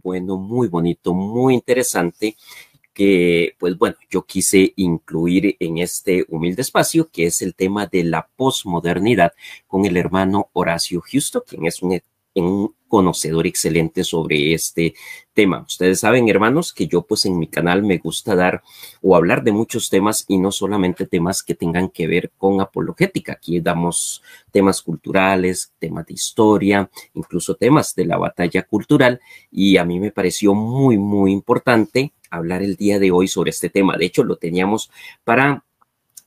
bueno, muy bonito, muy interesante, que pues bueno, yo quise incluir en este humilde espacio, que es el tema de la posmodernidad, con el hermano Horacio Justo, quien es un conocedor excelente sobre este tema. Ustedes saben, hermanos, que yo pues en mi canal me gusta dar o hablar de muchos temas y no solamente temas que tengan que ver con apologética. Aquí damos temas culturales, temas de historia, incluso temas de la batalla cultural, y a mí me pareció muy, muy importante hablar el día de hoy sobre este tema. De hecho, lo teníamos para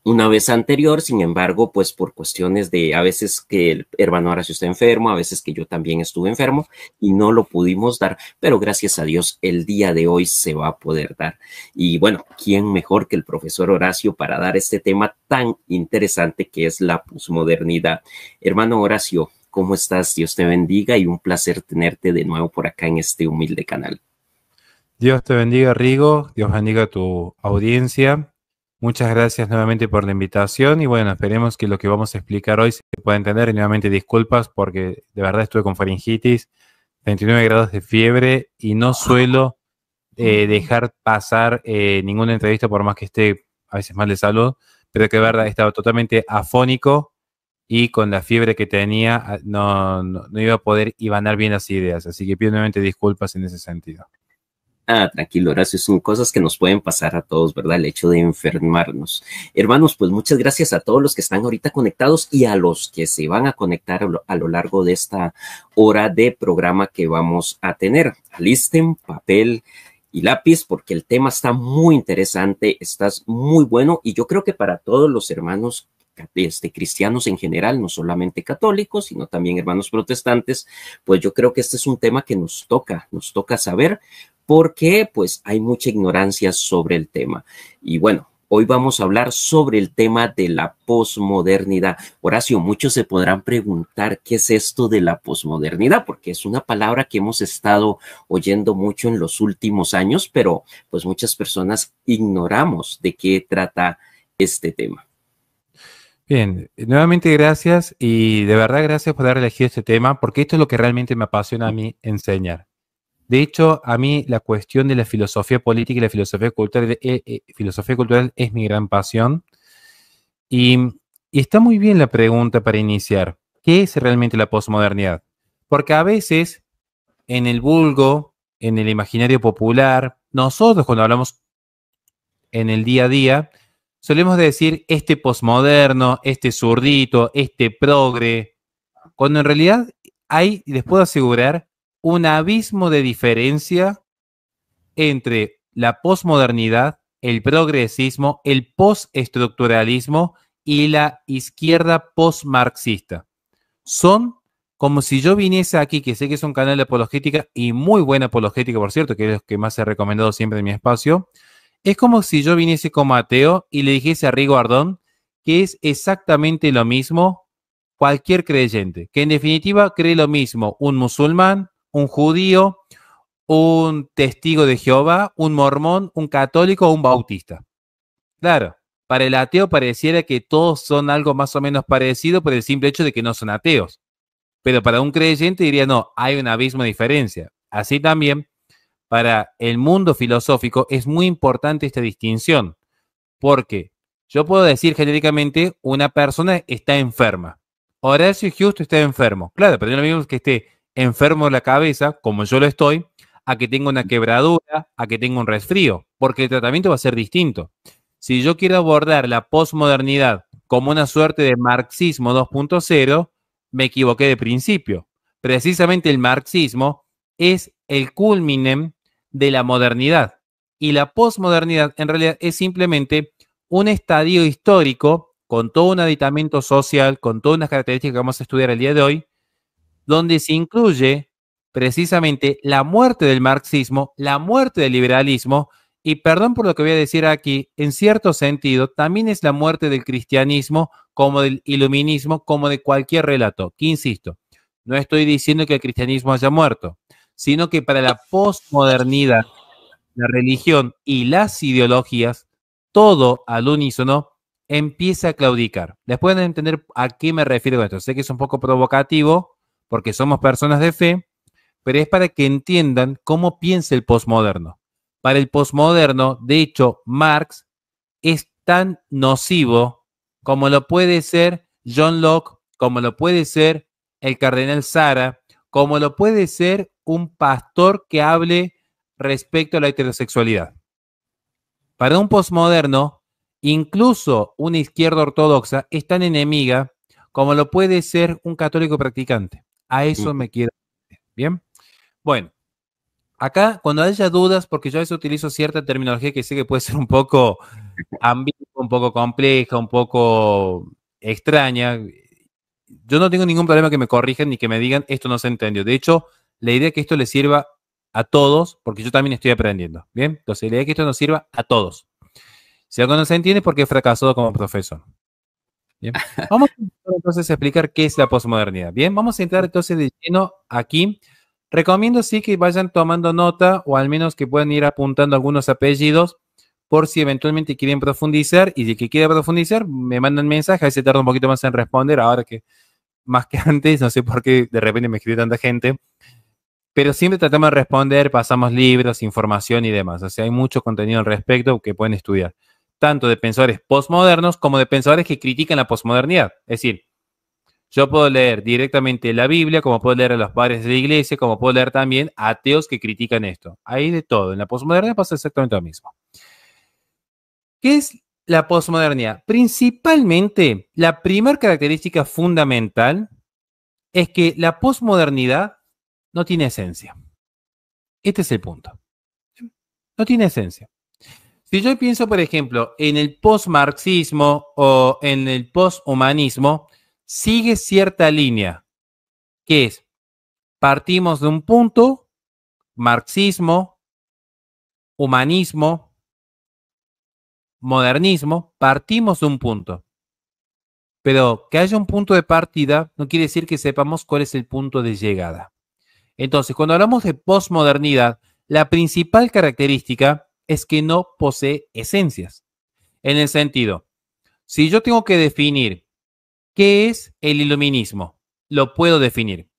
una vez anterior, sin embargo, pues por cuestiones de a veces que el hermano Horacio está enfermo, a veces que yo también estuve enfermo y no lo pudimos dar, pero gracias a Dios el día de hoy se va a poder dar. Y bueno, ¿quién mejor que el profesor Horacio para dar este tema tan interesante que es la posmodernidad? Hermano Horacio, ¿cómo estás? Dios te bendiga y un placer tenerte de nuevo por acá en este humilde canal. Dios te bendiga, Rigo. Dios bendiga a tu audiencia. Muchas gracias nuevamente por la invitación y bueno, esperemos que lo que vamos a explicar hoy se pueda entender. Y nuevamente disculpas porque de verdad estuve con faringitis, 29 grados de fiebre y no suelo dejar pasar ninguna entrevista por más que esté a veces mal de salud, pero que de verdad estaba totalmente afónico y con la fiebre que tenía no iba a poder ibanar bien las ideas. Así que pido nuevamente disculpas en ese sentido. Ah, tranquilo, Horacio, son cosas que nos pueden pasar a todos, ¿verdad? El hecho de enfermarnos. Hermanos, pues muchas gracias a todos los que están ahorita conectados y a los que se van a conectar a lo largo de esta hora de programa que vamos a tener. Alisten papel y lápiz porque el tema está muy interesante, está muy bueno y yo creo que para todos los hermanos cristianos en general, no solamente católicos, sino también hermanos protestantes, pues yo creo que este es un tema que nos toca saber porque pues hay mucha ignorancia sobre el tema. Y bueno, hoy vamos a hablar sobre el tema de la posmodernidad. Horacio, muchos se podrán preguntar qué es esto de la posmodernidad, porque es una palabra que hemos estado oyendo mucho en los últimos años, pero pues muchas personas ignoramos de qué trata este tema. Bien, nuevamente gracias y de verdad gracias por haber elegido este tema porque esto es lo que realmente me apasiona a mí enseñar. De hecho, a mí la cuestión de la filosofía política y la filosofía cultural es mi gran pasión y, y está muy bien la pregunta para iniciar. ¿Qué es realmente la posmodernidad? Porque a veces en el vulgo, en el imaginario popular, nosotros cuando hablamos en el día a día, solemos decir este posmoderno, este zurdito, este progre, cuando en realidad hay, les puedo asegurar, un abismo de diferencia entre la posmodernidad, el progresismo, el postestructuralismo y la izquierda postmarxista. Son como si yo viniese aquí, que sé que es un canal de apologética y muy buena apologética, por cierto, que es lo que más he recomendado siempre en mi espacio. Es como si yo viniese como ateo y le dijese a Rigo Ardón que es exactamente lo mismo cualquier creyente, que en definitiva cree lo mismo un musulmán, un judío, un testigo de Jehová, un mormón, un católico o un bautista. Claro, para el ateo pareciera que todos son algo más o menos parecido por el simple hecho de que no son ateos. Pero para un creyente diría, no, hay un abismo de diferencia. Así también, para el mundo filosófico es muy importante esta distinción, porque yo puedo decir genéricamente, una persona está enferma. Horacio Justo está enfermo. Claro, pero no lo mismo que esté enfermo de la cabeza, como yo lo estoy, a que tenga una quebradura, a que tenga un resfrío, porque el tratamiento va a ser distinto. Si yo quiero abordar la posmodernidad como una suerte de marxismo 2.0, me equivoqué de principio. Precisamente el marxismo es el culminem de la modernidad. Y la posmodernidad en realidad es simplemente un estadio histórico con todo un aditamento social, con todas unas características que vamos a estudiar el día de hoy, donde se incluye precisamente la muerte del marxismo, la muerte del liberalismo, y perdón por lo que voy a decir aquí, en cierto sentido, también es la muerte del cristianismo, como del iluminismo, como de cualquier relato, que insisto, no estoy diciendo que el cristianismo haya muerto, sino que para la posmodernidad, la religión y las ideologías, todo al unísono, empieza a claudicar. Después de entender a qué me refiero con esto. Sé que es un poco provocativo, porque somos personas de fe, pero es para que entiendan cómo piensa el posmoderno. Para el posmoderno, de hecho, Marx es tan nocivo como lo puede ser John Locke, como lo puede ser el cardenal Sara, como lo puede ser un pastor que hable respecto a la heterosexualidad. Para un posmoderno, incluso una izquierda ortodoxa es tan enemiga como lo puede ser un católico practicante. A eso me quiero. Bien. Bueno, acá cuando haya dudas, porque yo a veces utilizo cierta terminología que sé que puede ser un poco ambigua, un poco compleja, un poco extraña, yo no tengo ningún problema que me corrijan ni que me digan esto no se entendió. De hecho, la idea es que esto le sirva a todos, porque yo también estoy aprendiendo. Bien, entonces la idea es que esto nos sirva a todos. Si algo no se entiende es porque he fracasado como profesor. Bien. Vamos entonces a explicar qué es la posmodernidad. Bien, vamos a entrar entonces de lleno aquí. Recomiendo sí que vayan tomando nota o al menos que puedan ir apuntando algunos apellidos por si eventualmente quieren profundizar y de que quiera profundizar me mandan mensaje, a veces tarda un poquito más en responder, ahora que más que antes, no sé por qué de repente me escribe tanta gente, pero siempre tratamos de responder, pasamos libros, información y demás, o sea, hay mucho contenido al respecto que pueden estudiar, tanto de pensadores postmodernos como de pensadores que critican la posmodernidad, es decir, yo puedo leer directamente la Biblia, como puedo leer a los padres de la iglesia, como puedo leer también a ateos que critican esto. Hay de todo. En la posmodernidad pasa exactamente lo mismo. ¿Qué es la posmodernidad? Principalmente, la primera característica fundamental es que la posmodernidad no tiene esencia. Este es el punto. No tiene esencia. Si yo pienso, por ejemplo, en el postmarxismo o en el posthumanismo, sigue cierta línea, que es, partimos de un punto, marxismo, humanismo, modernismo, partimos de un punto. Pero que haya un punto de partida no quiere decir que sepamos cuál es el punto de llegada. Entonces, cuando hablamos de posmodernidad, la principal característica es que no posee esencias. En el sentido, si yo tengo que definir qué es el iluminismo, lo puedo definir.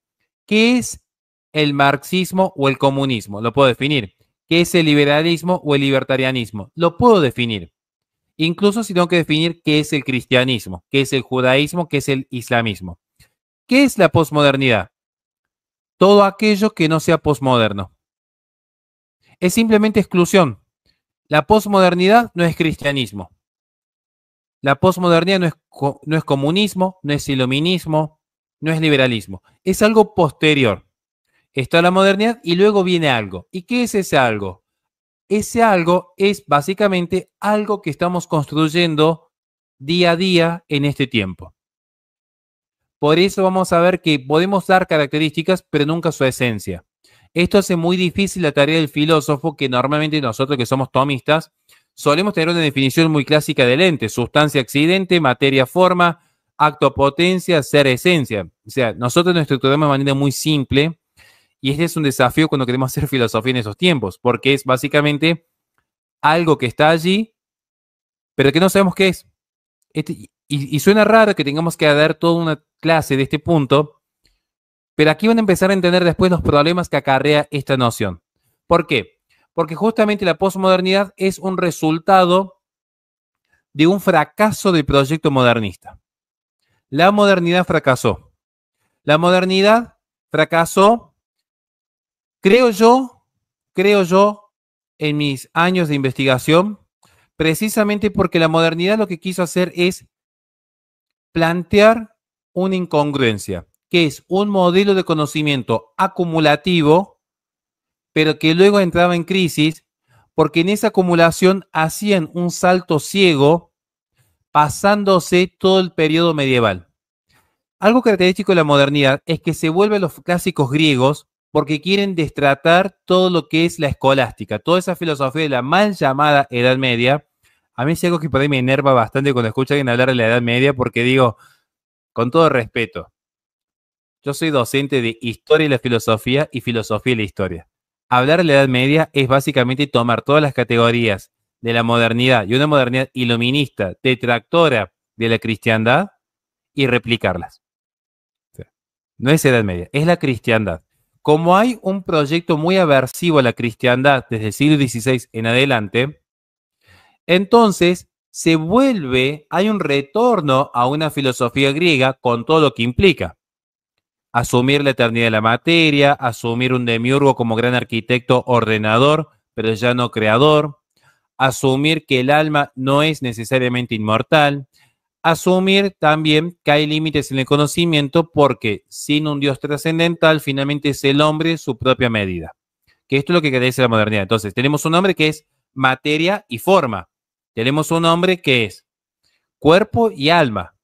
¿Qué es el marxismo o el comunismo? Lo puedo definir. ¿Qué es el liberalismo o el libertarianismo? Lo puedo definir. Incluso si tengo que definir qué es el cristianismo, qué es el judaísmo, qué es el islamismo. ¿Qué es la posmodernidad? Todo aquello que no sea posmoderno. Es simplemente exclusión. La posmodernidad no es cristianismo. La posmodernidad no es comunismo, no es iluminismo, no es liberalismo. Es algo posterior. Está la modernidad y luego viene algo. ¿Y qué es ese algo? Ese algo es básicamente algo que estamos construyendo día a día en este tiempo. Por eso vamos a ver que podemos dar características, pero nunca su esencia. Esto hace muy difícil la tarea del filósofo, que normalmente nosotros que somos tomistas solemos tener una definición muy clásica del ente: sustancia accidente, materia forma, acto potencia, ser esencia. O sea, nosotros nos estructuramos de manera muy simple y este es un desafío cuando queremos hacer filosofía en esos tiempos, porque es básicamente algo que está allí, pero que no sabemos qué es. Y suena raro que tengamos que dar toda una clase de este punto, pero aquí van a empezar a entender después los problemas que acarrea esta noción. ¿Por qué? Porque justamente la posmodernidad es un resultado de un fracaso del proyecto modernista. La modernidad fracasó. La modernidad fracasó, creo yo, en mis años de investigación, precisamente porque la modernidad lo que quiso hacer es plantear una incongruencia, que es un modelo de conocimiento acumulativo, pero que luego entraba en crisis, porque en esa acumulación hacían un salto ciego, pasándose todo el periodo medieval. Algo característico de la modernidad es que se vuelven los clásicos griegos porque quieren destratar todo lo que es la escolástica, toda esa filosofía de la mal llamada Edad Media. A mí es algo que por ahí me enerva bastante cuando escucho a alguien hablar de la Edad Media, porque digo, con todo respeto, yo soy docente de historia y la filosofía y filosofía y la historia. Hablar de la Edad Media es básicamente tomar todas las categorías de la modernidad y una modernidad iluminista, detractora de la cristiandad y replicarlas. O sea, no es Edad Media, es la cristiandad. como hay un proyecto muy aversivo a la cristiandad desde el siglo XVI en adelante, entonces se vuelve, hay un retorno a una filosofía griega con todo lo que implica. Asumir la eternidad de la materia, asumir un demiurgo como gran arquitecto ordenador, pero ya no creador, asumir que el alma no es necesariamente inmortal, asumir también que hay límites en el conocimiento porque sin un Dios trascendental finalmente es el hombre su propia medida. Que esto es lo que dice la modernidad. Entonces, tenemos un hombre que es materia y forma. Tenemos un hombre que es cuerpo y alma.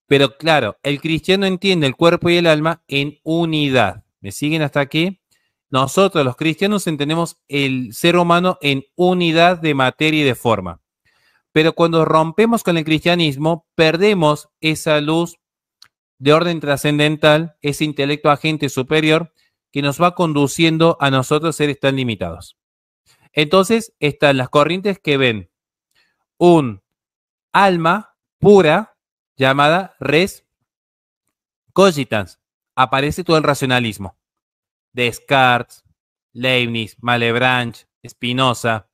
Pero claro, el cristiano entiende el cuerpo y el alma en unidad. ¿Me siguen hasta aquí? Nosotros los cristianos entendemos el ser humano en unidad de materia y de forma. Pero cuando rompemos con el cristianismo, perdemos esa luz de orden trascendental, ese intelecto agente superior que nos va conduciendo a nosotros seres tan limitados. Entonces están las corrientes que ven un alma pura llamada res cogitans. Aparece todo el racionalismo. Descartes, Leibniz, Malebranche, Spinoza,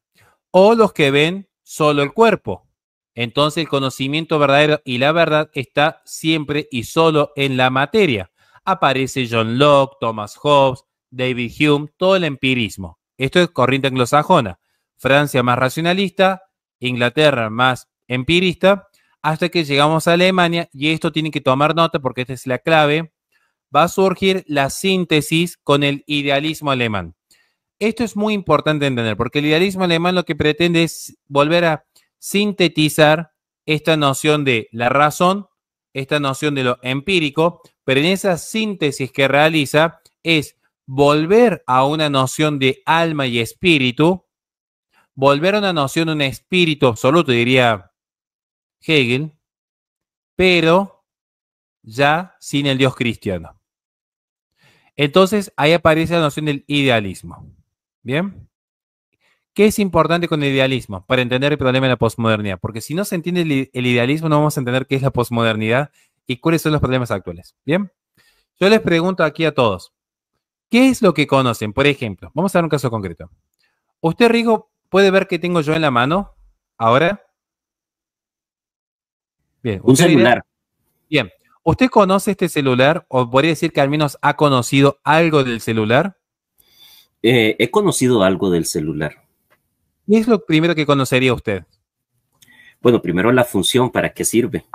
o los que ven solo el cuerpo. Entonces el conocimiento verdadero y la verdad está siempre y solo en la materia. Aparece John Locke, Thomas Hobbes, David Hume, todo el empirismo. Esto es corriente anglosajona. Francia más racionalista, Inglaterra más empirista, hasta que llegamos a Alemania, y esto tienen que tomar nota porque esta es la clave, va a surgir la síntesis con el idealismo alemán. Esto es muy importante entender, porque el idealismo alemán lo que pretende es volver a sintetizar esta noción de la razón, esta noción de lo empírico, pero en esa síntesis que realiza es volver a una noción de alma y espíritu, volver a una noción de un espíritu absoluto, diría Hegel, pero ya sin el Dios cristiano. Entonces ahí aparece la noción del idealismo. ¿Bien? ¿Qué es importante con el idealismo para entender el problema de la posmodernidad? Porque si no se entiende el idealismo, no vamos a entender qué es la posmodernidad y cuáles son los problemas actuales. ¿Bien? Yo les pregunto aquí a todos, ¿qué es lo que conocen? Por ejemplo, vamos a dar un caso concreto. ¿Usted, Rigo, puede ver qué tengo yo en la mano ahora? Bien. Un celular. Bien. ¿Usted conoce este celular o podría decir que al menos ha conocido algo del celular? He conocido algo del celular. ¿Qué es lo primero que conocería usted? Bueno, primero la función, ¿para qué sirve?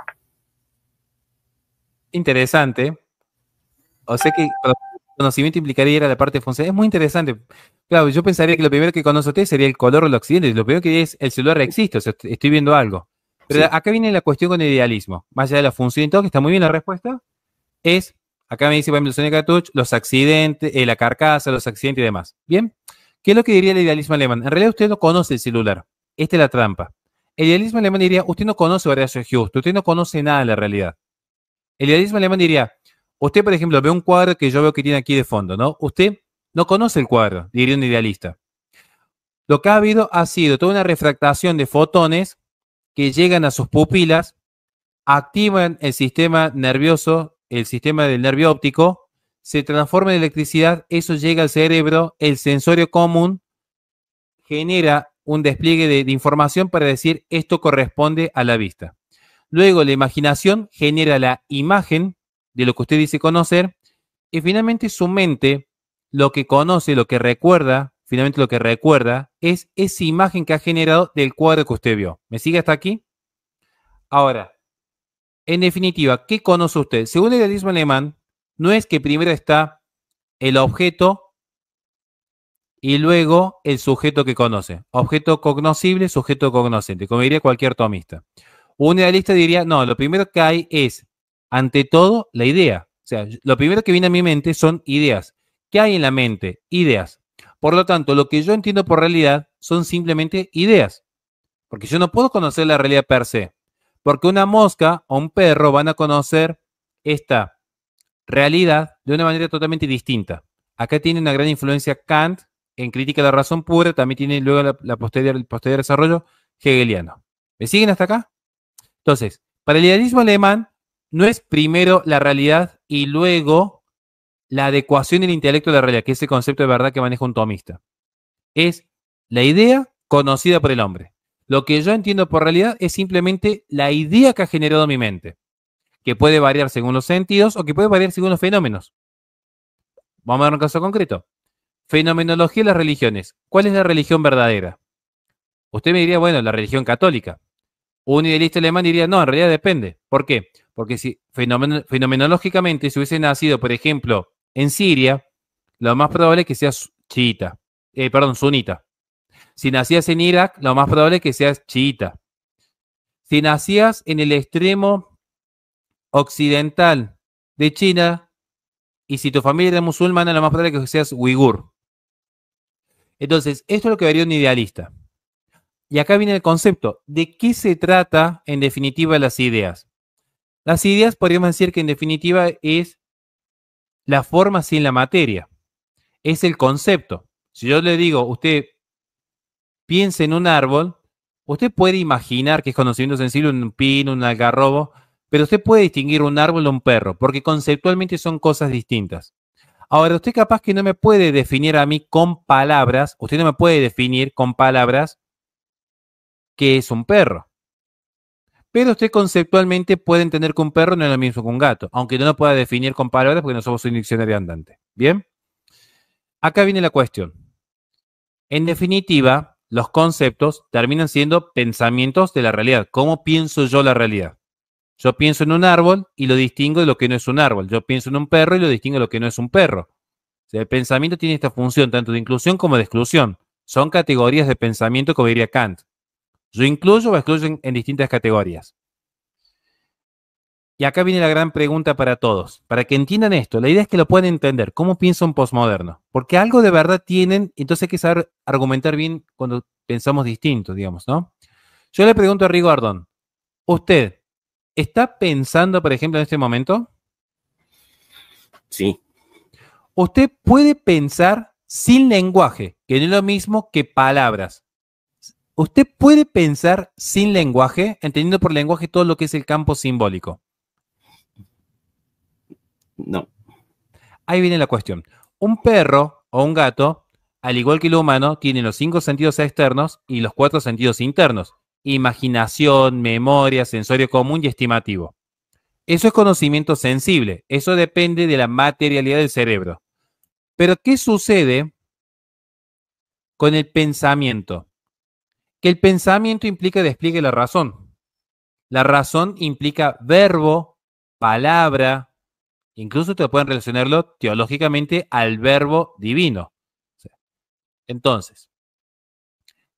Interesante. O sea que el conocimiento implicaría ir a la parte funcional. Es muy interesante. Claro, yo pensaría que lo primero que conoce usted sería el color o el occidente. Lo primero que es el celular existe, o sea, estoy viendo algo. Pero Sí. acá viene la cuestión con el idealismo. Más allá de la función y todo, que está muy bien la respuesta, es, acá me dice, por ejemplo, Sonia Catuch, los accidentes, la carcasa, los accidentes y demás. Bien, ¿qué es lo que diría el idealismo alemán? En realidad usted no conoce el celular. Esta es la trampa. El idealismo alemán diría, usted no conoce Horacio Juste, usted no conoce nada de la realidad. El idealismo alemán diría, usted, por ejemplo, ve un cuadro que yo veo que tiene aquí de fondo, ¿no? Usted no conoce el cuadro, diría un idealista. Lo que ha habido ha sido toda una refractación de fotones que llegan a sus pupilas, activan el sistema nervioso, el sistema del nervio óptico, se transforma en electricidad, eso llega al cerebro, el sensorio común genera un despliegue de información para decir esto corresponde a la vista. Luego la imaginación genera la imagen de lo que usted dice conocer y finalmente su mente lo que conoce, lo que recuerda, finalmente lo que recuerda es esa imagen que ha generado del cuadro que usted vio. ¿Me sigue hasta aquí? Ahora, en definitiva, ¿qué conoce usted? Según el idealismo alemán, no es que primero está el objeto y luego el sujeto que conoce. Objeto cognoscible, sujeto cognoscente, como diría cualquier tomista. Un idealista diría, no, lo primero que hay es, ante todo, la idea. O sea, lo primero que viene a mi mente son ideas. ¿Qué hay en la mente? Ideas. Por lo tanto, lo que yo entiendo por realidad son simplemente ideas. Porque yo no puedo conocer la realidad per se. Porque una mosca o un perro van a conocer esta realidad de una manera totalmente distinta. Acá tiene una gran influencia Kant en crítica de la razón pura, también tiene luego el posterior desarrollo hegeliano. ¿Me siguen hasta acá? Entonces, para el idealismo alemán no es primero la realidad y luego la adecuación del intelecto a la realidad, que es el concepto de verdad que maneja un tomista. Es la idea conocida por el hombre. Lo que yo entiendo por realidad es simplemente la idea que ha generado mi mente, que puede variar según los sentidos o que puede variar según los fenómenos. Vamos a dar un caso concreto. Fenomenología de las religiones. ¿Cuál es la religión verdadera? Usted me diría, bueno, la religión católica. Un idealista alemán diría, no, en realidad depende. ¿Por qué? Porque si fenomenológicamente, si hubiese nacido, por ejemplo, en Siria, lo más probable es que seas chiita, sunita. Si nacías en Irak, lo más probable es que seas chiita. Si nacías en el extremo occidental de China y si tu familia era musulmana, lo más probable es que seas uigur. Entonces, esto es lo que haría un idealista. Y acá viene el concepto. ¿De qué se trata, en definitiva, las ideas? Las ideas podríamos decir que, en definitiva, es la forma sin la materia. Es el concepto. Si yo le digo, usted piense en un árbol, usted puede imaginar que es conocimiento sensible un pino, un algarrobo, pero usted puede distinguir un árbol de un perro, porque conceptualmente son cosas distintas. Ahora, usted capaz que no me puede definir a mí con palabras, usted no me puede definir con palabras qué es un perro. Pero usted conceptualmente puede entender que un perro no es lo mismo que un gato, aunque no lo pueda definir con palabras porque no somos un diccionario andante. ¿Bien? Acá viene la cuestión. En definitiva, los conceptos terminan siendo pensamientos de la realidad. ¿Cómo pienso yo la realidad? Yo pienso en un árbol y lo distingo de lo que no es un árbol. Yo pienso en un perro y lo distingo de lo que no es un perro. O sea, el pensamiento tiene esta función tanto de inclusión como de exclusión. Son categorías de pensamiento, como diría Kant. Yo incluyo o excluyo en distintas categorías. Y acá viene la gran pregunta para todos. Para que entiendan esto, la idea es que lo puedan entender. ¿Cómo piensa un posmoderno? Porque algo de verdad tienen, entonces hay que saber argumentar bien cuando pensamos distinto, digamos, ¿no? Yo le pregunto a Rigo Ardón, ¿usted está pensando, por ejemplo, en este momento? Sí. Usted puede pensar sin lenguaje, que no es lo mismo que palabras. Usted puede pensar sin lenguaje, entendiendo por lenguaje todo lo que es el campo simbólico. No. Ahí viene la cuestión. Un perro o un gato, al igual que el humano, tiene los 5 sentidos externos y los 4 sentidos internos. Imaginación, memoria, sensorio común y estimativo. Eso es conocimiento sensible. Eso depende de la materialidad del cerebro. Pero, ¿qué sucede con el pensamiento? Que el pensamiento implica despliegue de la razón. La razón implica verbo, palabra, incluso te pueden relacionarlo teológicamente al verbo divino. Entonces,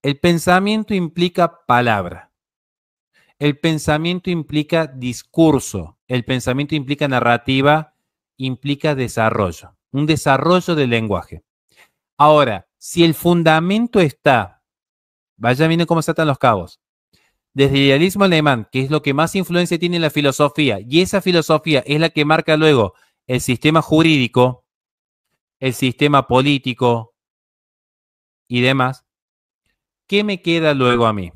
el pensamiento implica palabra. El pensamiento implica discurso. El pensamiento implica narrativa, implica desarrollo. Un desarrollo del lenguaje. Ahora, si el fundamento está, vaya viendo cómo se atan los cabos. Desde el idealismo alemán, que es lo que más influencia tiene en la filosofía, y esa filosofía es la que marca luego el sistema jurídico, el sistema político y demás, ¿qué me queda luego a mí?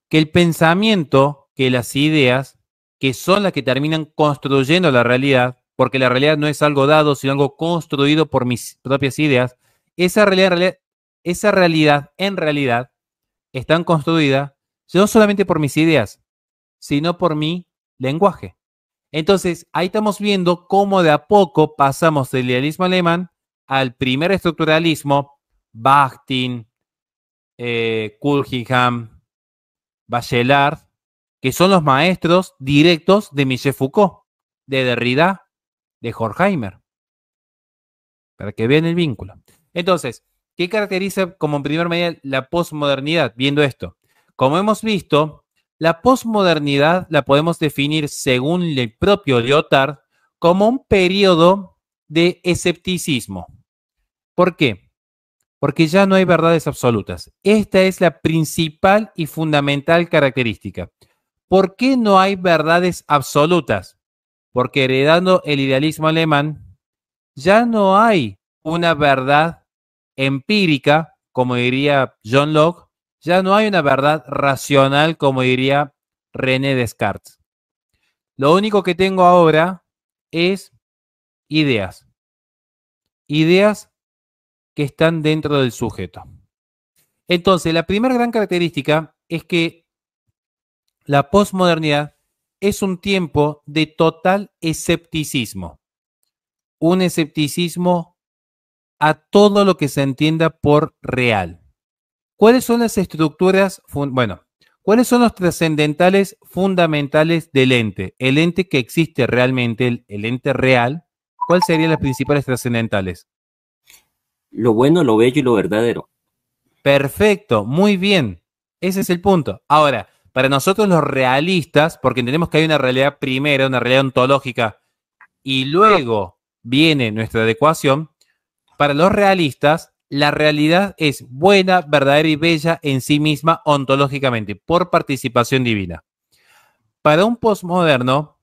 Que el pensamiento, que las ideas, que son las que terminan construyendo la realidad, porque la realidad no es algo dado, sino algo construido por mis propias ideas, esa realidad en realidad están construidas no solamente por mis ideas, sino por mi lenguaje. Entonces, ahí estamos viendo cómo de a poco pasamos del idealismo alemán al primer estructuralismo, Bakhtin, Cullingham, Bachelard, que son los maestros directos de Michel Foucault, de Derrida, de Horkheimer, para que vean el vínculo. Entonces, ¿qué caracteriza como en primer medida la posmodernidad? Viendo esto, como hemos visto, la posmodernidad la podemos definir según el propio Lyotard como un periodo de escepticismo. ¿Por qué? Porque ya no hay verdades absolutas. Esta es la principal y fundamental característica. ¿Por qué no hay verdades absolutas? Porque heredando el idealismo alemán, ya no hay una verdad empírica, como diría John Locke, ya no hay una verdad racional, como diría René Descartes. Lo único que tengo ahora es ideas. Ideas que están dentro del sujeto. Entonces, la primera gran característica es que la posmodernidad es un tiempo de total escepticismo. Un escepticismo a todo lo que se entienda por real. ¿Cuáles son las estructuras? ¿Cuáles son los trascendentales fundamentales del ente? El ente que existe realmente, el ente real, ¿cuáles serían las principales trascendentales? Lo bueno, lo bello y lo verdadero. Perfecto, muy bien. Ese es el punto. Ahora, para nosotros los realistas, porque entendemos que hay una realidad primera, una realidad ontológica, y luego viene nuestra adecuación, para los realistas, la realidad es buena, verdadera y bella en sí misma ontológicamente, por participación divina. Para un postmoderno,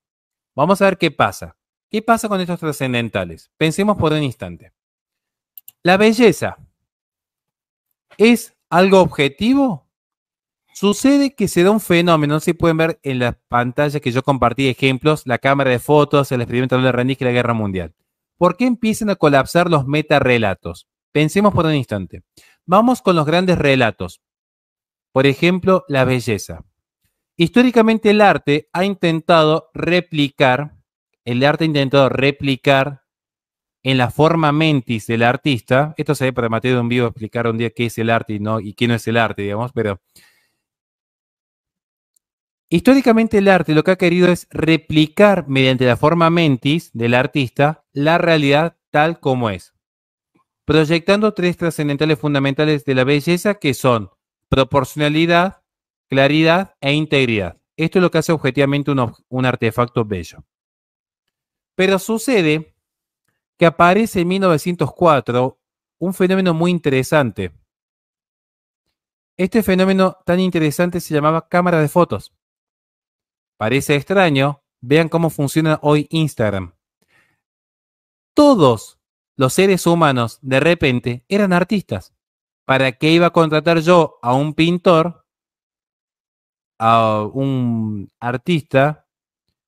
vamos a ver qué pasa. ¿Qué pasa con estos trascendentales? Pensemos por un instante. La belleza es algo objetivo. Sucede que se da un fenómeno, no sé si pueden ver en las pantallas que yo compartí ejemplos, la cámara de fotos, el experimento de Rennes y la Guerra Mundial. ¿Por qué empiezan a colapsar los metarrelatos? Pensemos por un instante. Vamos con los grandes relatos. Por ejemplo, la belleza. Históricamente el arte ha intentado replicar en la forma mentis del artista. Esto se ve para Mateo de un vivo explicar un día qué es el arte y qué no es el arte, digamos, pero históricamente el arte lo que ha querido es replicar mediante la forma mentis del artista la realidad tal como es, proyectando tres trascendentales fundamentales de la belleza que son proporcionalidad, claridad e integridad. Esto es lo que hace objetivamente un artefacto bello. Pero sucede que aparece en 1904 un fenómeno muy interesante. Este fenómeno tan interesante se llamaba cámara de fotos. Parece extraño, vean cómo funciona hoy Instagram. Todos los seres humanos de repente eran artistas. ¿Para qué iba a contratar yo a un pintor, a un artista,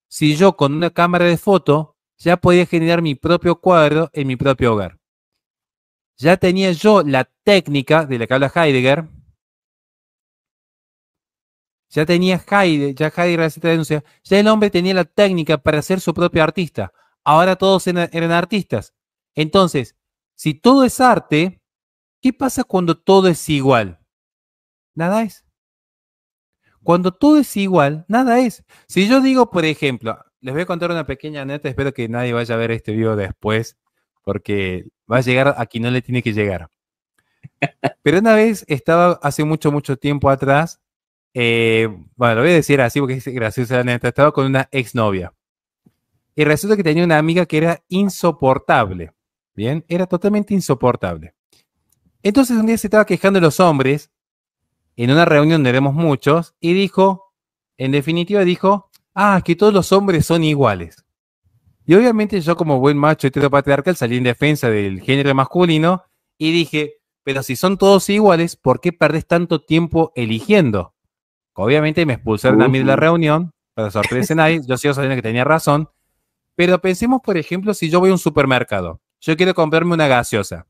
si yo con una cámara de foto ya podía generar mi propio cuadro en mi propio hogar? Ya tenía yo la técnica de la que habla Heidegger. Ya tenía Heidegger la cita denuncia, ya el hombre tenía la técnica para ser su propio artista. Ahora todos eran artistas. Entonces, si todo es arte, ¿qué pasa cuando todo es igual? Nada es. Cuando todo es igual, nada es. Si yo digo, por ejemplo, les voy a contar una pequeña anécdota, espero que nadie vaya a ver este video después, porque va a llegar a quien no le tiene que llegar. Pero una vez estaba hace mucho, mucho tiempo atrás, bueno, lo voy a decir así porque es graciosa la anécdota, estaba con una exnovia. Y resulta que tenía una amiga que era insoportable. Bien, era totalmente insoportable. Entonces un día se estaba quejando de los hombres en una reunión donde éramos muchos y dijo, en definitiva dijo, que todos los hombres son iguales. Y obviamente yo como buen macho heteropatriarcal salí en defensa del género masculino y dije, pero si son todos iguales, ¿por qué perdés tanto tiempo eligiendo? Obviamente me expulsaron a mí de la reunión, para sorpresa de nadie, yo sigo sabiendo que tenía razón, pero pensemos, por ejemplo, si yo voy a un supermercado, yo quiero comprarme una gaseosa.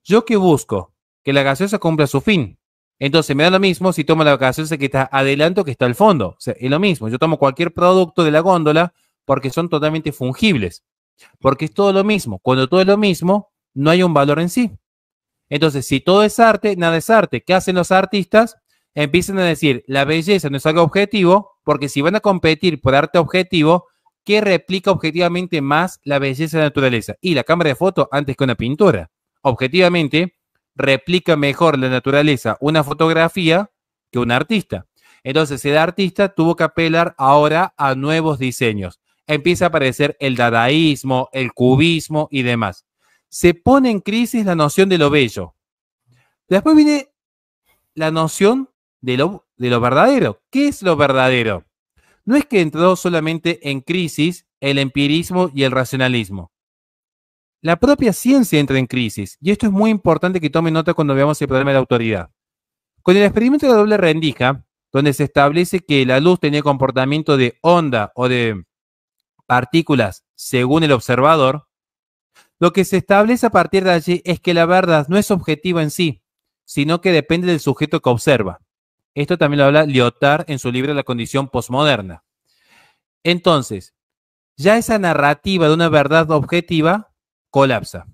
¿Yo qué busco? Que la gaseosa cumpla su fin. Entonces me da lo mismo si tomo la gaseosa que está adelante o que está al fondo. O sea, es lo mismo. Yo tomo cualquier producto de la góndola porque son totalmente fungibles. Porque es todo lo mismo. Cuando todo es lo mismo, no hay un valor en sí. Entonces, si todo es arte, nada es arte. ¿Qué hacen los artistas? Empiezan a decir, la belleza no es algo objetivo, porque si van a competir por arte objetivo, ¿qué replica objetivamente más la belleza de la naturaleza? Y la cámara de foto antes que una pintura. Objetivamente, replica mejor la naturaleza una fotografía que un artista. Entonces, el artista tuvo que apelar ahora a nuevos diseños. Empieza a aparecer el dadaísmo, el cubismo y demás. Se pone en crisis la noción de lo bello. Después viene la noción de lo verdadero. ¿Qué es lo verdadero? No es que entró solamente en crisis el empirismo y el racionalismo. La propia ciencia entra en crisis, y esto es muy importante que tomen nota cuando veamos el problema de la autoridad. Con el experimento de la doble rendija, donde se establece que la luz tenía comportamiento de onda o de partículas según el observador, Lo que se establece a partir de allí es que la verdad no es objetiva en sí, sino que depende del sujeto que observa. Esto también lo habla Lyotard en su libro La condición posmoderna. Entonces, ya esa narrativa de una verdad objetiva colapsa.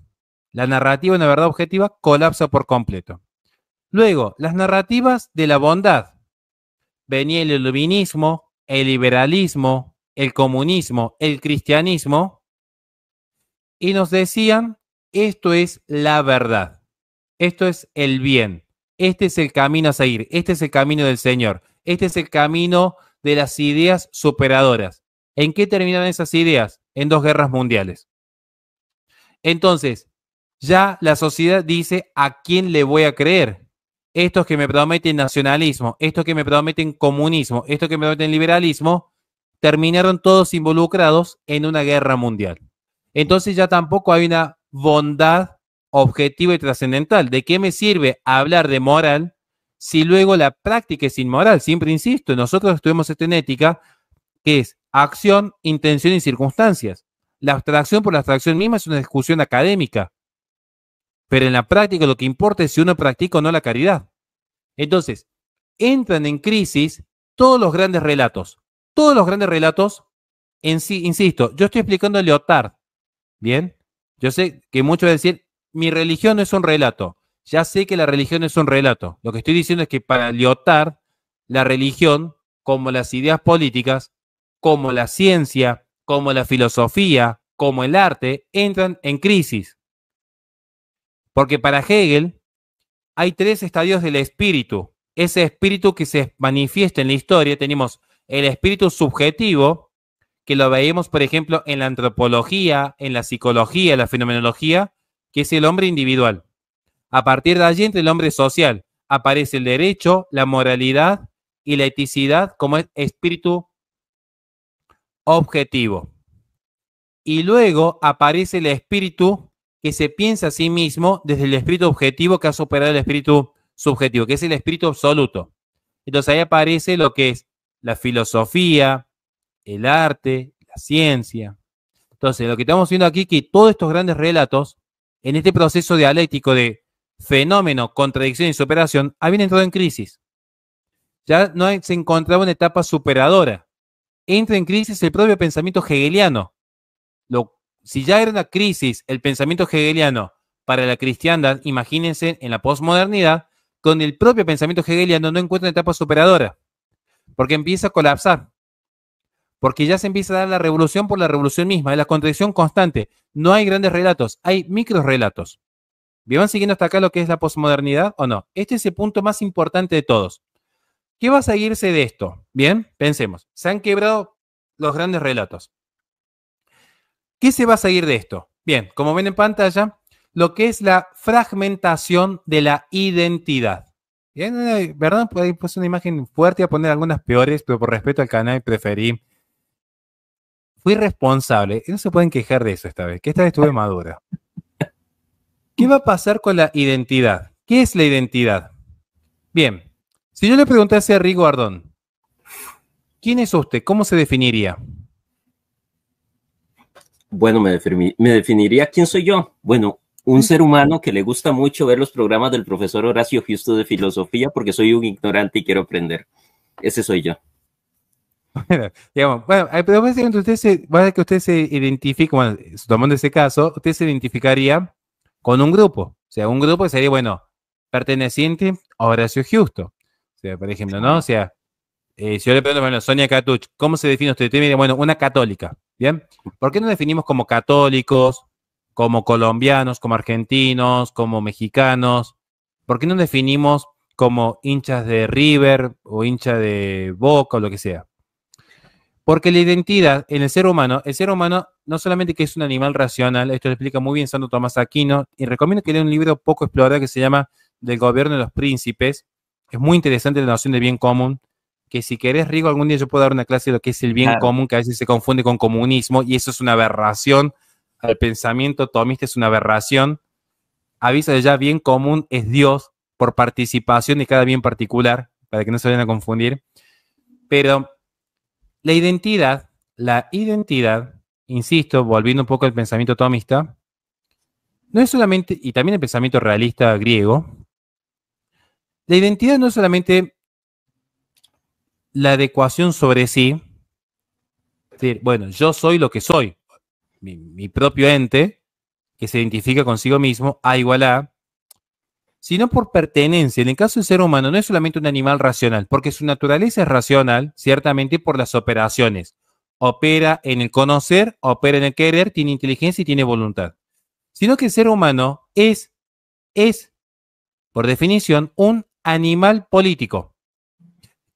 La narrativa de una verdad objetiva colapsa por completo. Luego, las narrativas de la bondad. Venía el iluminismo, el liberalismo, el comunismo, el cristianismo, y nos decían, esto es la verdad, esto es el bien, este es el camino a seguir, este es el camino del Señor, este es el camino de las ideas superadoras. ¿En qué terminan esas ideas? En 2 guerras mundiales. Entonces, ya la sociedad dice a quién le voy a creer. Estos que me prometen nacionalismo, estos que me prometen comunismo, estos que me prometen liberalismo, terminaron todos involucrados en una guerra mundial. Entonces ya tampoco hay una bondad objetiva y trascendental. ¿De qué me sirve hablar de moral si luego la práctica es inmoral? Siempre insisto, nosotros estudiamos esto en ética, que es acción, intención y circunstancias. La abstracción por la abstracción misma es una discusión académica, pero en la práctica lo que importa es si uno practica o no la caridad. Entonces, entran en crisis todos los grandes relatos. Todos los grandes relatos, en sí, insisto, yo estoy explicando a Lyotard, ¿bien? Yo sé que muchos van a decir, mi religión no es un relato. Ya sé que la religión es un relato. Lo que estoy diciendo es que para Lyotard, la religión, como las ideas políticas, como la ciencia, como la filosofía, como el arte, entran en crisis. Porque para Hegel hay 3 estadios del espíritu. Ese espíritu que se manifiesta en la historia, tenemos el espíritu subjetivo, que lo veíamos, por ejemplo, en la antropología, en la psicología, en la fenomenología, que es el hombre individual. A partir de allí, entre el hombre social, aparece el derecho, la moralidad y la eticidad como espíritu objetivo. Y luego aparece el espíritu que se piensa a sí mismo desde el espíritu objetivo que ha superado el espíritu subjetivo, que es el espíritu absoluto. Entonces ahí aparece lo que es la filosofía, el arte, la ciencia. Entonces lo que estamos viendo aquí es que todos estos grandes relatos, en este proceso dialéctico de fenómeno, contradicción y superación, habían entrado en crisis. Ya no se encontraba una etapa superadora. Entra en crisis el propio pensamiento hegeliano. Si ya era una crisis el pensamiento hegeliano para la cristiandad, imagínense en la posmodernidad, con el propio pensamiento hegeliano no encuentra una etapa superadora, porque empieza a colapsar, porque ya se empieza a dar la revolución por la revolución misma, es la contradicción constante. No hay grandes relatos, hay micro relatos. ¿Me van siguiendo hasta acá lo que es la posmodernidad o no? Este es el punto más importante de todos. ¿Qué va a seguirse de esto? Bien, pensemos. Se han quebrado los grandes relatos. ¿Qué se va a seguir de esto? Bien, como ven en pantalla, lo que es la fragmentación de la identidad. Bien, ¿verdad? Ahí puse una imagen fuerte, a poner algunas peores, pero por respeto al canal preferí. Fui responsable. Y no se pueden quejar de eso esta vez, que esta vez estuve madura. ¿Qué va a pasar con la identidad? ¿Qué es la identidad? Bien, si yo le preguntase a Rigo Ardón, ¿quién es usted? ¿Cómo se definiría? Bueno, me definiría quién soy yo. Bueno, un ser humano que le gusta mucho ver los programas del profesor Horacio Justo de filosofía porque soy un ignorante y quiero aprender. Ese soy yo. Digamos, bueno, pero básicamente que usted se identifica, bueno, tomando ese caso, usted se identificaría con un grupo. O sea, un grupo sería, bueno, perteneciente a Horacio Justo. O sea, por ejemplo, ¿no? O sea, si yo le pregunto, bueno, Sonia Catuch, ¿cómo se define usted? Usted me diría, bueno, una católica. ¿Bien? ¿Por qué no definimos como católicos, como colombianos, como argentinos, como mexicanos? ¿Por qué no definimos como hinchas de River o hincha de Boca o lo que sea? Porque la identidad en el ser humano no solamente que es un animal racional, esto lo explica muy bien Santo Tomás Aquino, y recomiendo que lea un libro poco explorado que se llama Del gobierno de los príncipes. Es muy interesante la noción de bien común, que si querés, Rigo, algún día yo puedo dar una clase de lo que es el bien común, que a veces se confunde con comunismo, y eso es una aberración al pensamiento tomista, es una aberración. Avisa de ya, bien común es Dios por participación de cada bien particular, para que no se vayan a confundir. Pero la identidad, insisto, volviendo un poco al pensamiento tomista, no es solamente, y también el pensamiento realista griego, la identidad no es solamente la adecuación sobre sí, es decir, bueno, yo soy lo que soy, mi propio ente, que se identifica consigo mismo, A igual a, sino por pertenencia. En el caso del ser humano no es solamente un animal racional, porque su naturaleza es racional, ciertamente por las operaciones. Opera en el conocer, opera en el querer, tiene inteligencia y tiene voluntad. Sino que el ser humano es, por definición, un animal político.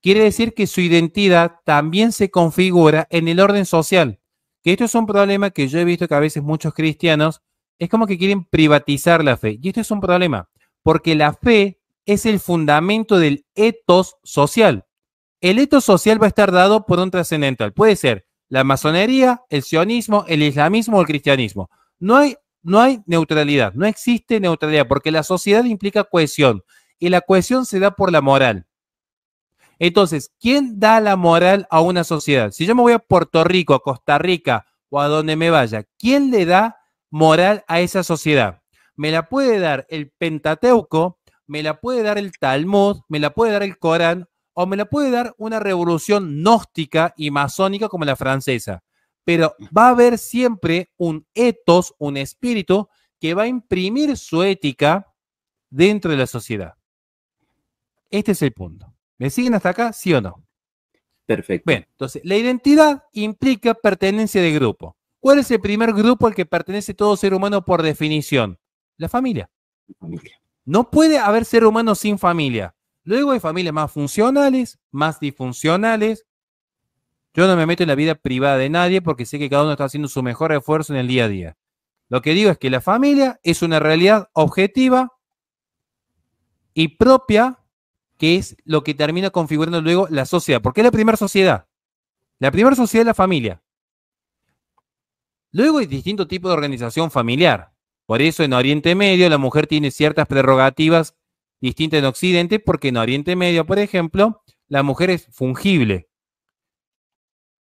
Quiere decir que su identidad también se configura en el orden social. Que esto es un problema que yo he visto que a veces muchos cristianos es como que quieren privatizar la fe. Y esto es un problema, porque la fe es el fundamento del etos social. El etos social va a estar dado por un trascendental. Puede ser la masonería, el sionismo, el islamismo o el cristianismo. No hay neutralidad, no existe neutralidad, porque la sociedad implica cohesión y la cohesión se da por la moral. Entonces, ¿quién da la moral a una sociedad? Si yo me voy a Puerto Rico, a Costa Rica o a donde me vaya, ¿quién le da moral a esa sociedad? Me la puede dar el Pentateuco, me la puede dar el Talmud, me la puede dar el Corán o me la puede dar una revolución gnóstica y masónica como la francesa. Pero va a haber siempre un etos, un espíritu que va a imprimir su ética dentro de la sociedad. Este es el punto. ¿Me siguen hasta acá? ¿Sí o no? Perfecto. Bien, entonces, la identidad implica pertenencia de grupo. ¿Cuál es el primer grupo al que pertenece todo ser humano por definición? La familia. Familia. No puede haber ser humano sin familia. Luego hay familias más funcionales, más disfuncionales. Yo no me meto en la vida privada de nadie porque sé que cada uno está haciendo su mejor esfuerzo en el día a día. Lo que digo es que la familia es una realidad objetiva y propia, que es lo que termina configurando luego la sociedad. Porque es la primera sociedad. La primera sociedad es la familia. Luego hay distintos tipos de organización familiar. Por eso en Oriente Medio la mujer tiene ciertas prerrogativas distintas en Occidente, porque en Oriente Medio, por ejemplo, la mujer es fungible.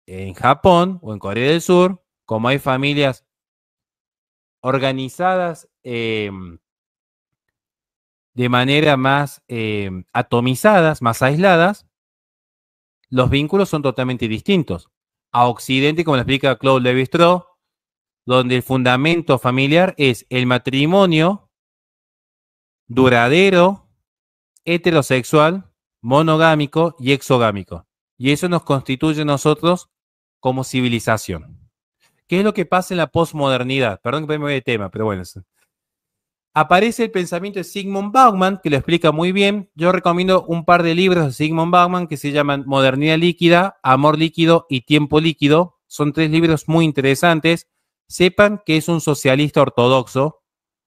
En Japón o en Corea del Sur, como hay familias organizadas de manera más atomizadas, más aisladas, los vínculos son totalmente distintos. A Occidente, como lo explica Claude Lévi-Strauss, donde el fundamento familiar es el matrimonio duradero, heterosexual, monogámico y exogámico. Y eso nos constituye a nosotros como civilización. ¿Qué es lo que pasa en la posmodernidad? Perdón que me voy de tema, pero bueno. Aparece el pensamiento de Zygmunt Bauman, que lo explica muy bien. Yo recomiendo un par de libros de Zygmunt Bauman que se llaman Modernidad líquida, Amor líquido y Tiempo líquido. Son 3 libros muy interesantes. Sepan que es un socialista ortodoxo,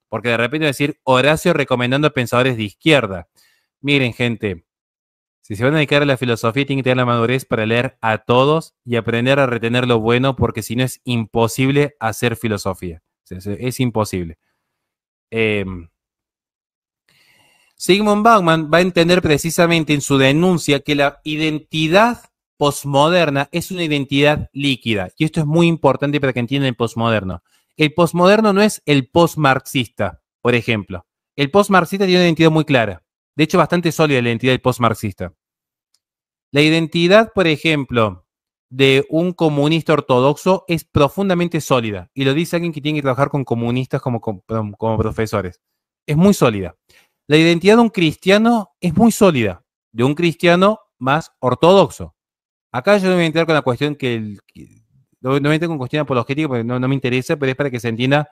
porque de repente decir Horacio recomendando a pensadores de izquierda. Miren, gente, si se van a dedicar a la filosofía, tienen que tener la madurez para leer a todos y aprender a retener lo bueno, porque si no es imposible hacer filosofía. Es imposible. Zygmunt Bauman va a entender precisamente en su denuncia que la identidad posmoderna es una identidad líquida. Y esto es muy importante para que entiendan el posmoderno. El posmoderno no es el postmarxista, por ejemplo. El postmarxista tiene una identidad muy clara. De hecho, bastante sólida la identidad del postmarxista. La identidad, por ejemplo, de un comunista ortodoxo es profundamente sólida. Y lo dice alguien que tiene que trabajar con comunistas como profesores. Es muy sólida. La identidad de un cristiano es muy sólida, de un cristiano más ortodoxo. Acá yo no voy a entrar con la cuestión no voy a entrar con cuestión apologética porque no me interesa, pero es para que se entienda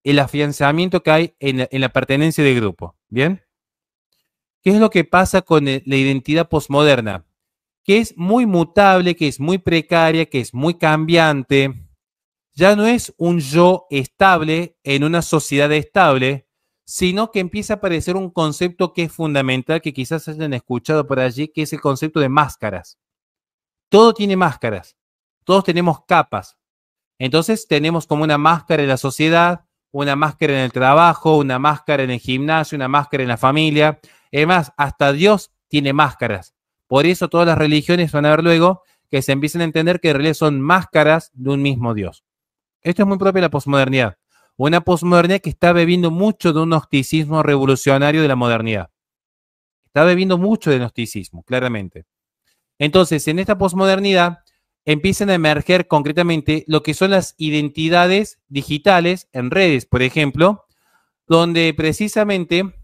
el afianzamiento que hay en la pertenencia de grupo. ¿Bien? ¿Qué es lo que pasa con la identidad posmoderna? Que es muy mutable, que es muy precaria, que es muy cambiante. Ya no es un yo estable en una sociedad estable, sino que empieza a aparecer un concepto que es fundamental, que quizás hayan escuchado por allí, que es el concepto de máscaras. Todo tiene máscaras, todos tenemos capas. Entonces tenemos como una máscara en la sociedad, una máscara en el trabajo, una máscara en el gimnasio, una máscara en la familia. Es más, hasta Dios tiene máscaras. Por eso todas las religiones van a ver luego que se empiezan a entender que en realidad son máscaras de un mismo Dios. Esto es muy propio de la posmodernidad. Una posmodernidad que está bebiendo mucho de un gnosticismo revolucionario de la modernidad. Está bebiendo mucho de gnosticismo, claramente. Entonces, en esta posmodernidad empiezan a emerger concretamente lo que son las identidades digitales en redes, por ejemplo, donde precisamente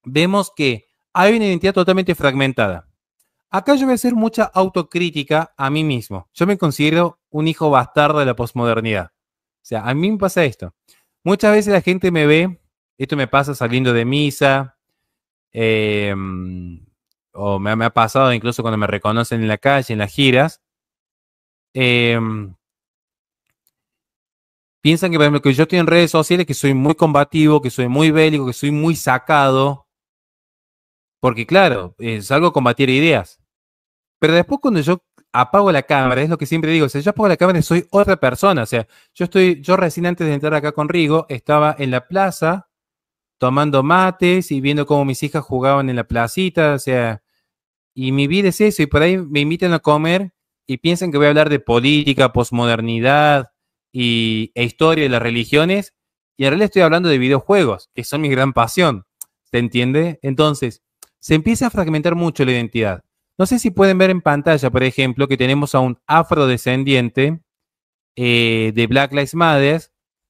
vemos que hay una identidad totalmente fragmentada. Acá yo voy a hacer mucha autocrítica a mí mismo. Yo me considero un hijo bastardo de la posmodernidad. O sea, a mí me pasa esto. Muchas veces la gente me ve, esto me pasa saliendo de misa, eh, o me ha pasado incluso cuando me reconocen en la calle, en las giras. eh, Piensan que, por ejemplo, que yo estoy en redes sociales, que soy muy combativo, que soy muy bélico, que soy muy sacado, porque claro, salgo a combatir ideas. Pero después cuando yo apago la cámara, es lo que siempre digo, o sea, yo apago la cámara y soy otra persona, o sea, yo recién antes de entrar acá con Rigo, estaba en la plaza tomando mates y viendo cómo mis hijas jugaban en la placita, o sea, y mi vida es eso, y por ahí me invitan a comer y piensan que voy a hablar de política, posmodernidad e historia de las religiones, y en realidad estoy hablando de videojuegos, que son mi gran pasión, ¿se entiende? Entonces, se empieza a fragmentar mucho la identidad. No sé si pueden ver en pantalla, por ejemplo, que tenemos a un afrodescendiente de Black Lives Matter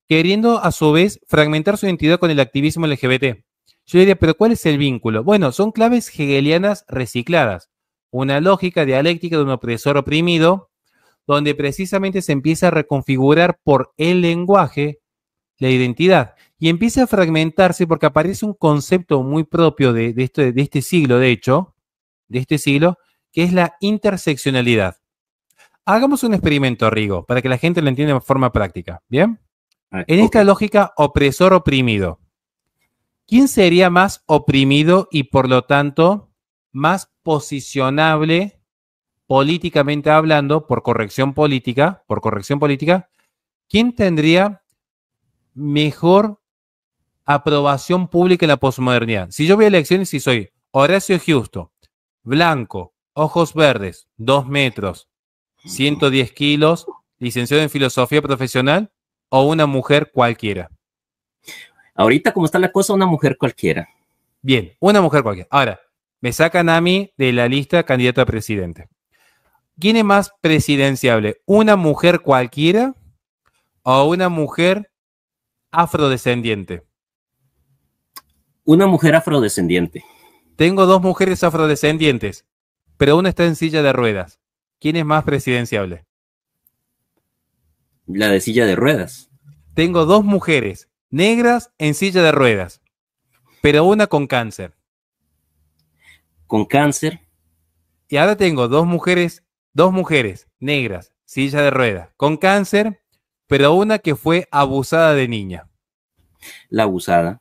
queriendo a su vez fragmentar su identidad con el activismo LGBT. Yo diría, pero ¿cuál es el vínculo? Bueno, son claves hegelianas recicladas, una lógica dialéctica de un opresor oprimido, donde precisamente se empieza a reconfigurar por el lenguaje la identidad y empieza a fragmentarse porque aparece un concepto muy propio de este siglo, de hecho, de este siglo, que es la interseccionalidad. Hagamos un experimento, Rigo, para que la gente lo entienda de forma práctica. ¿Bien? En esta lógica opresor-oprimido, ¿quién sería más oprimido y por lo tanto más posicionable políticamente hablando, por corrección política? ¿Quién tendría mejor aprobación pública en la posmodernidad? Si yo voy a elecciones y soy Horacio Giusto, blanco, ojos verdes, 2 metros, 110 kilos, licenciado en filosofía profesional, o una mujer cualquiera. Ahorita, como está la cosa, una mujer cualquiera. Bien, una mujer cualquiera. Ahora, me sacan a mí de la lista candidato a presidente. ¿Quién es más presidenciable? ¿Una mujer cualquiera o una mujer afrodescendiente? Una mujer afrodescendiente. Tengo 2 mujeres afrodescendientes, pero una está en silla de ruedas. ¿Quién es más presidenciable? La de silla de ruedas. Tengo 2 mujeres negras en silla de ruedas, pero una con cáncer. Con cáncer. Y ahora tengo 2 mujeres negras, silla de ruedas, con cáncer, pero una que fue abusada de niña. La abusada.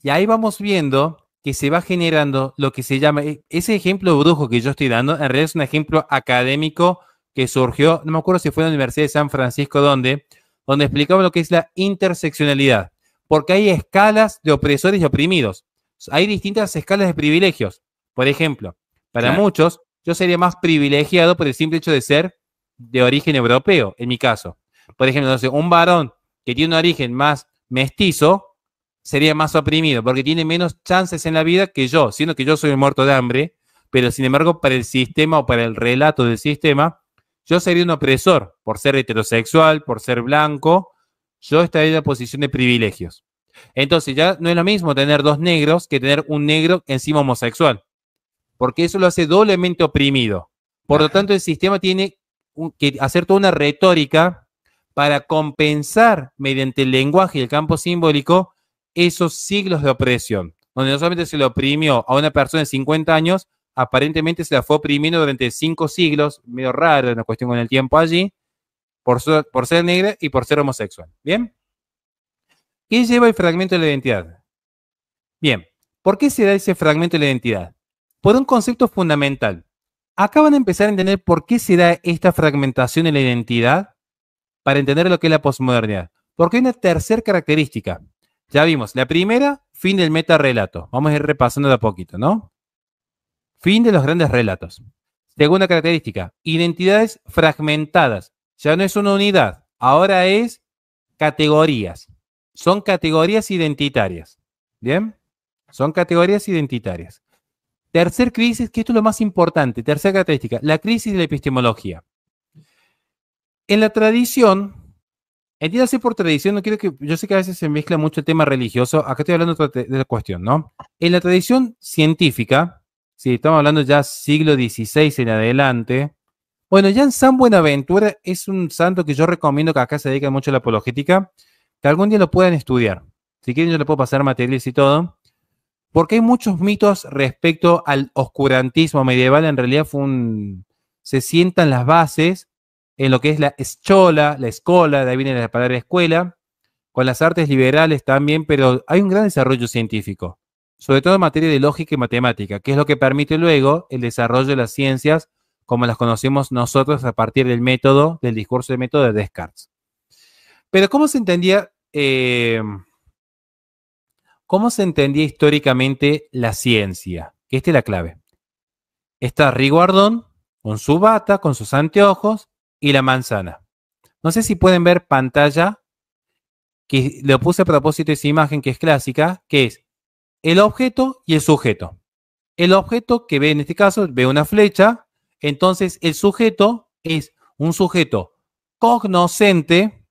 Y ahí vamos viendo que se va generando lo que se llama, ese ejemplo brujo que yo estoy dando, en realidad es un ejemplo académico que surgió, no me acuerdo si fue en la Universidad de San Francisco, donde explicaba lo que es la interseccionalidad, porque hay escalas de opresores y oprimidos, hay distintas escalas de privilegios. Por ejemplo, para muchos, yo sería más privilegiado por el simple hecho de ser de origen europeo, en mi caso. Por ejemplo, no sé, un varón que tiene un origen más mestizo sería más oprimido porque tiene menos chances en la vida que yo, siendo que yo soy un muerto de hambre, pero sin embargo para el sistema o para el relato del sistema, yo sería un opresor por ser heterosexual, por ser blanco, yo estaría en la posición de privilegios. Entonces ya no es lo mismo tener 2 negros que tener un negro encima homosexual, porque eso lo hace doblemente oprimido. Por lo tanto, el sistema tiene que hacer toda una retórica para compensar mediante el lenguaje y el campo simbólico esos siglos de opresión, donde no solamente se le oprimió a una persona de 50 años, aparentemente se la fue oprimiendo durante 5 siglos, medio raro, una cuestión con el tiempo allí, por ser negra y por ser homosexual. ¿Bien? ¿Qué lleva el fragmento de la identidad? Bien, ¿por qué se da ese fragmento de la identidad? Por un concepto fundamental. Acá van a empezar a entender por qué se da esta fragmentación de la identidad para entender lo que es la posmodernidad. Porque hay una tercera característica. Ya vimos, la primera, fin del metarrelato. Vamos a ir repasando de a poquito, ¿no? Fin de los grandes relatos. Segunda característica, identidades fragmentadas. Ya no es una unidad, ahora es categorías. Son categorías identitarias. ¿Bien? Son categorías identitarias. Tercer crisis, que esto es lo más importante, tercera característica, la crisis de la epistemología. En la tradición, entiéndase por tradición, no quiero que, yo sé que a veces se mezcla mucho el tema religioso, acá estoy hablando de la cuestión, ¿no? En la tradición científica, si estamos hablando ya siglo XVI en adelante, bueno, ya en San Buenaventura es un santo que yo recomiendo que acá se dedica mucho a la apologética, que algún día lo puedan estudiar. Si quieren yo le puedo pasar materiales y todo, porque hay muchos mitos respecto al oscurantismo medieval, en realidad se sientan las bases en lo que es la escuela, de ahí viene la palabra escuela, con las artes liberales también, pero hay un gran desarrollo científico, sobre todo en materia de lógica y matemática, que es lo que permite luego el desarrollo de las ciencias como las conocemos nosotros a partir del método, del discurso de método de Descartes. Pero ¿cómo se entendía históricamente la ciencia? Que esta es la clave. Está Riguardón con su bata, con sus anteojos y la manzana. No sé si pueden ver pantalla, que le puse a propósito esa imagen que es clásica, que es el objeto y el sujeto. El objeto que ve en este caso, ve una flecha, entonces el sujeto es un sujeto cognoscente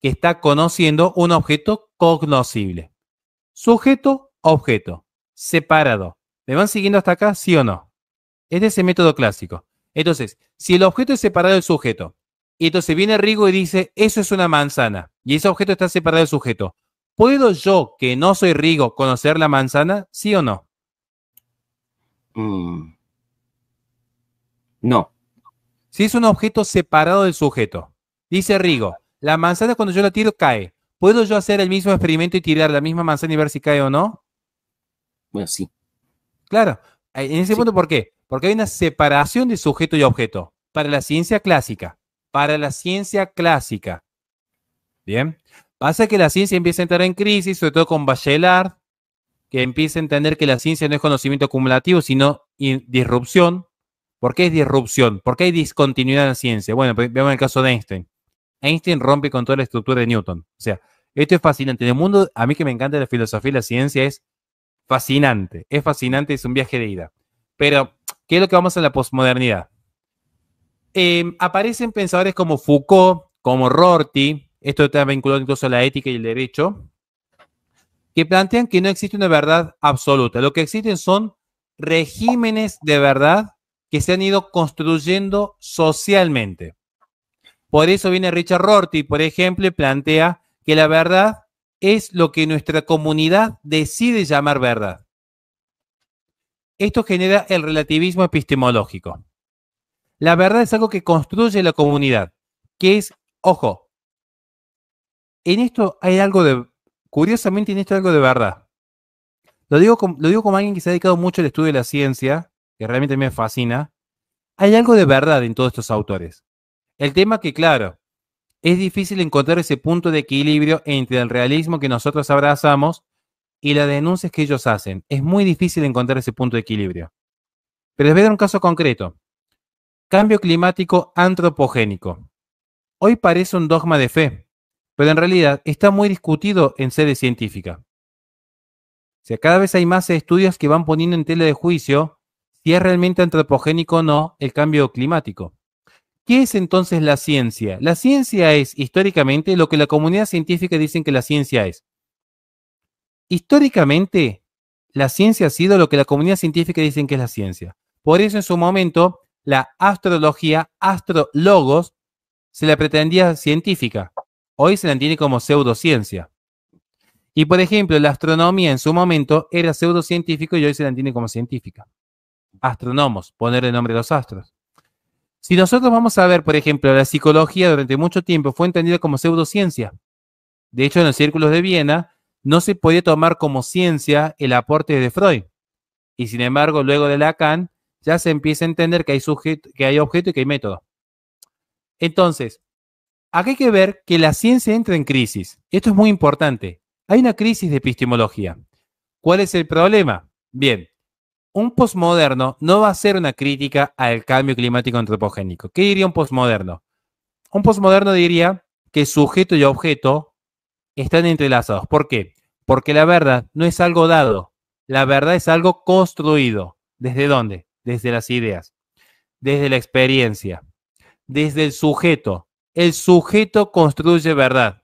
que está conociendo un objeto cognoscible. Sujeto, objeto, separado. ¿Me van siguiendo hasta acá, sí o no? Este es el método clásico. Entonces, si el objeto es separado del sujeto, y entonces viene Rigo y dice, eso es una manzana, y ese objeto está separado del sujeto, ¿puedo yo, que no soy Rigo, conocer la manzana, sí o no? No. Si es un objeto separado del sujeto, dice Rigo, la manzana cuando yo la tiro cae. ¿Puedo yo hacer el mismo experimento y tirar la misma manzana y ver si cae o no? Bueno, sí. Claro. En ese Sí. punto, ¿por qué? Porque hay una separación de sujeto y objeto para la ciencia clásica. Para la ciencia clásica. Bien. Pasa que la ciencia empieza a entrar en crisis, sobre todo con Bachelard, que empieza a entender que la ciencia no es conocimiento acumulativo, sino disrupción. ¿Por qué es disrupción? ¿Por qué hay discontinuidad en la ciencia? Bueno, pues veamos el caso de Einstein. Einstein rompe con toda la estructura de Newton. O sea, esto es fascinante. En el mundo, a mí que me encanta la filosofía y la ciencia, es fascinante. Es fascinante, es un viaje de ida. Pero, ¿qué es lo que vamos a la posmodernidad? Aparecen pensadores como Foucault, como Rorty, esto está vinculado incluso a la ética y el derecho, que plantean que no existe una verdad absoluta. Lo que existen son regímenes de verdad que se han ido construyendo socialmente. Por eso viene Richard Rorty, por ejemplo, y plantea que la verdad es lo que nuestra comunidad decide llamar verdad. Esto genera el relativismo epistemológico. La verdad es algo que construye la comunidad, que es, ojo, en esto hay algo de, curiosamente en esto hay algo de verdad. Lo digo como alguien que se ha dedicado mucho al estudio de la ciencia, que realmente me fascina. Hay algo de verdad en todos estos autores. El tema que, claro, es difícil encontrar ese punto de equilibrio entre el realismo que nosotros abrazamos y las denuncias que ellos hacen. Es muy difícil encontrar ese punto de equilibrio. Pero les voy a dar un caso concreto. Cambio climático antropogénico. Hoy parece un dogma de fe, pero en realidad está muy discutido en sede científica. O sea, cada vez hay más estudios que van poniendo en tela de juicio si es realmente antropogénico o no el cambio climático. ¿Qué es entonces la ciencia? La ciencia es, históricamente, lo que la comunidad científica dice que la ciencia es. Históricamente, la ciencia ha sido lo que la comunidad científica dice que es la ciencia. Por eso, en su momento, la astrología, astrologos, se la pretendía científica. Hoy se la entiende como pseudociencia. Y, por ejemplo, la astronomía en su momento era pseudocientífico y hoy se la entiende como científica. Astrónomos, poner el nombre de los astros. Si nosotros vamos a ver, por ejemplo, la psicología durante mucho tiempo fue entendida como pseudociencia. De hecho, en los círculos de Viena no se podía tomar como ciencia el aporte de Freud. Y sin embargo, luego de Lacan, ya se empieza a entender que hay sujeto, que hay objeto y que hay método. Entonces, acá hay que ver que la ciencia entra en crisis. Esto es muy importante. Hay una crisis de epistemología. ¿Cuál es el problema? Bien, un posmoderno no va a hacer una crítica al cambio climático antropogénico. ¿Qué diría un posmoderno? Un posmoderno diría que sujeto y objeto están entrelazados. ¿Por qué? Porque la verdad no es algo dado, la verdad es algo construido. ¿Desde dónde? Desde las ideas, desde la experiencia, desde el sujeto. El sujeto construye verdad.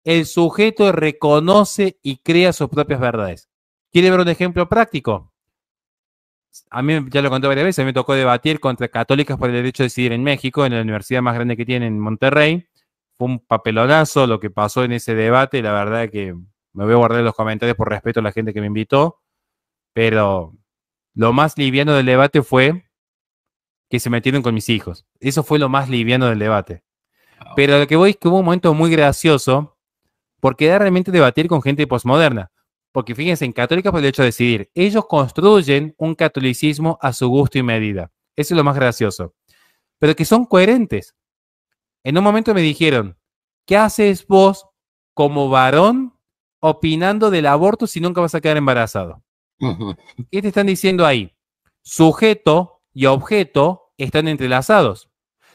El sujeto reconoce y crea sus propias verdades. ¿Quiere ver un ejemplo práctico? A mí, ya lo conté varias veces, a mí me tocó debatir contra católicas por el derecho a decidir en México, en la universidad más grande que tiene en Monterrey. Fue un papelonazo lo que pasó en ese debate. La verdad que me voy a guardar los comentarios por respeto a la gente que me invitó. Pero lo más liviano del debate fue que se metieron con mis hijos. Eso fue lo más liviano del debate. Pero lo que voy es que hubo un momento muy gracioso porque era realmente debatir con gente posmoderna. Porque fíjense, en Católica por el hecho de decidir, ellos construyen un catolicismo a su gusto y medida. Eso es lo más gracioso. Pero que son coherentes. En un momento me dijeron, ¿qué haces vos como varón opinando del aborto si nunca vas a quedar embarazado? ¿Qué te están diciendo ahí? Sujeto y objeto están entrelazados.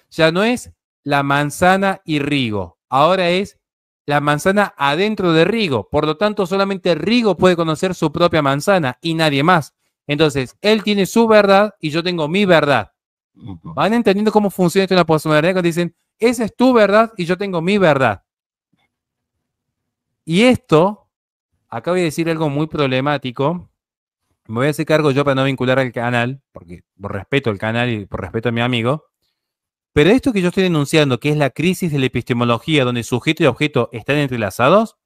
Ya no es la manzana y Rigo, ahora es la manzana adentro de Rigo. Por lo tanto, solamente Rigo puede conocer su propia manzana y nadie más. Entonces, él tiene su verdad y yo tengo mi verdad. ¿Van entendiendo cómo funciona esto en la posmodernidad? Cuando dicen, esa es tu verdad y yo tengo mi verdad. Y esto, acá voy a decir algo muy problemático. Me voy a hacer cargo yo para no vincular al canal, porque por respeto al canal y por respeto a mi amigo. Pero esto que yo estoy denunciando, que es la crisis de la epistemología, donde sujeto y objeto están entrelazados,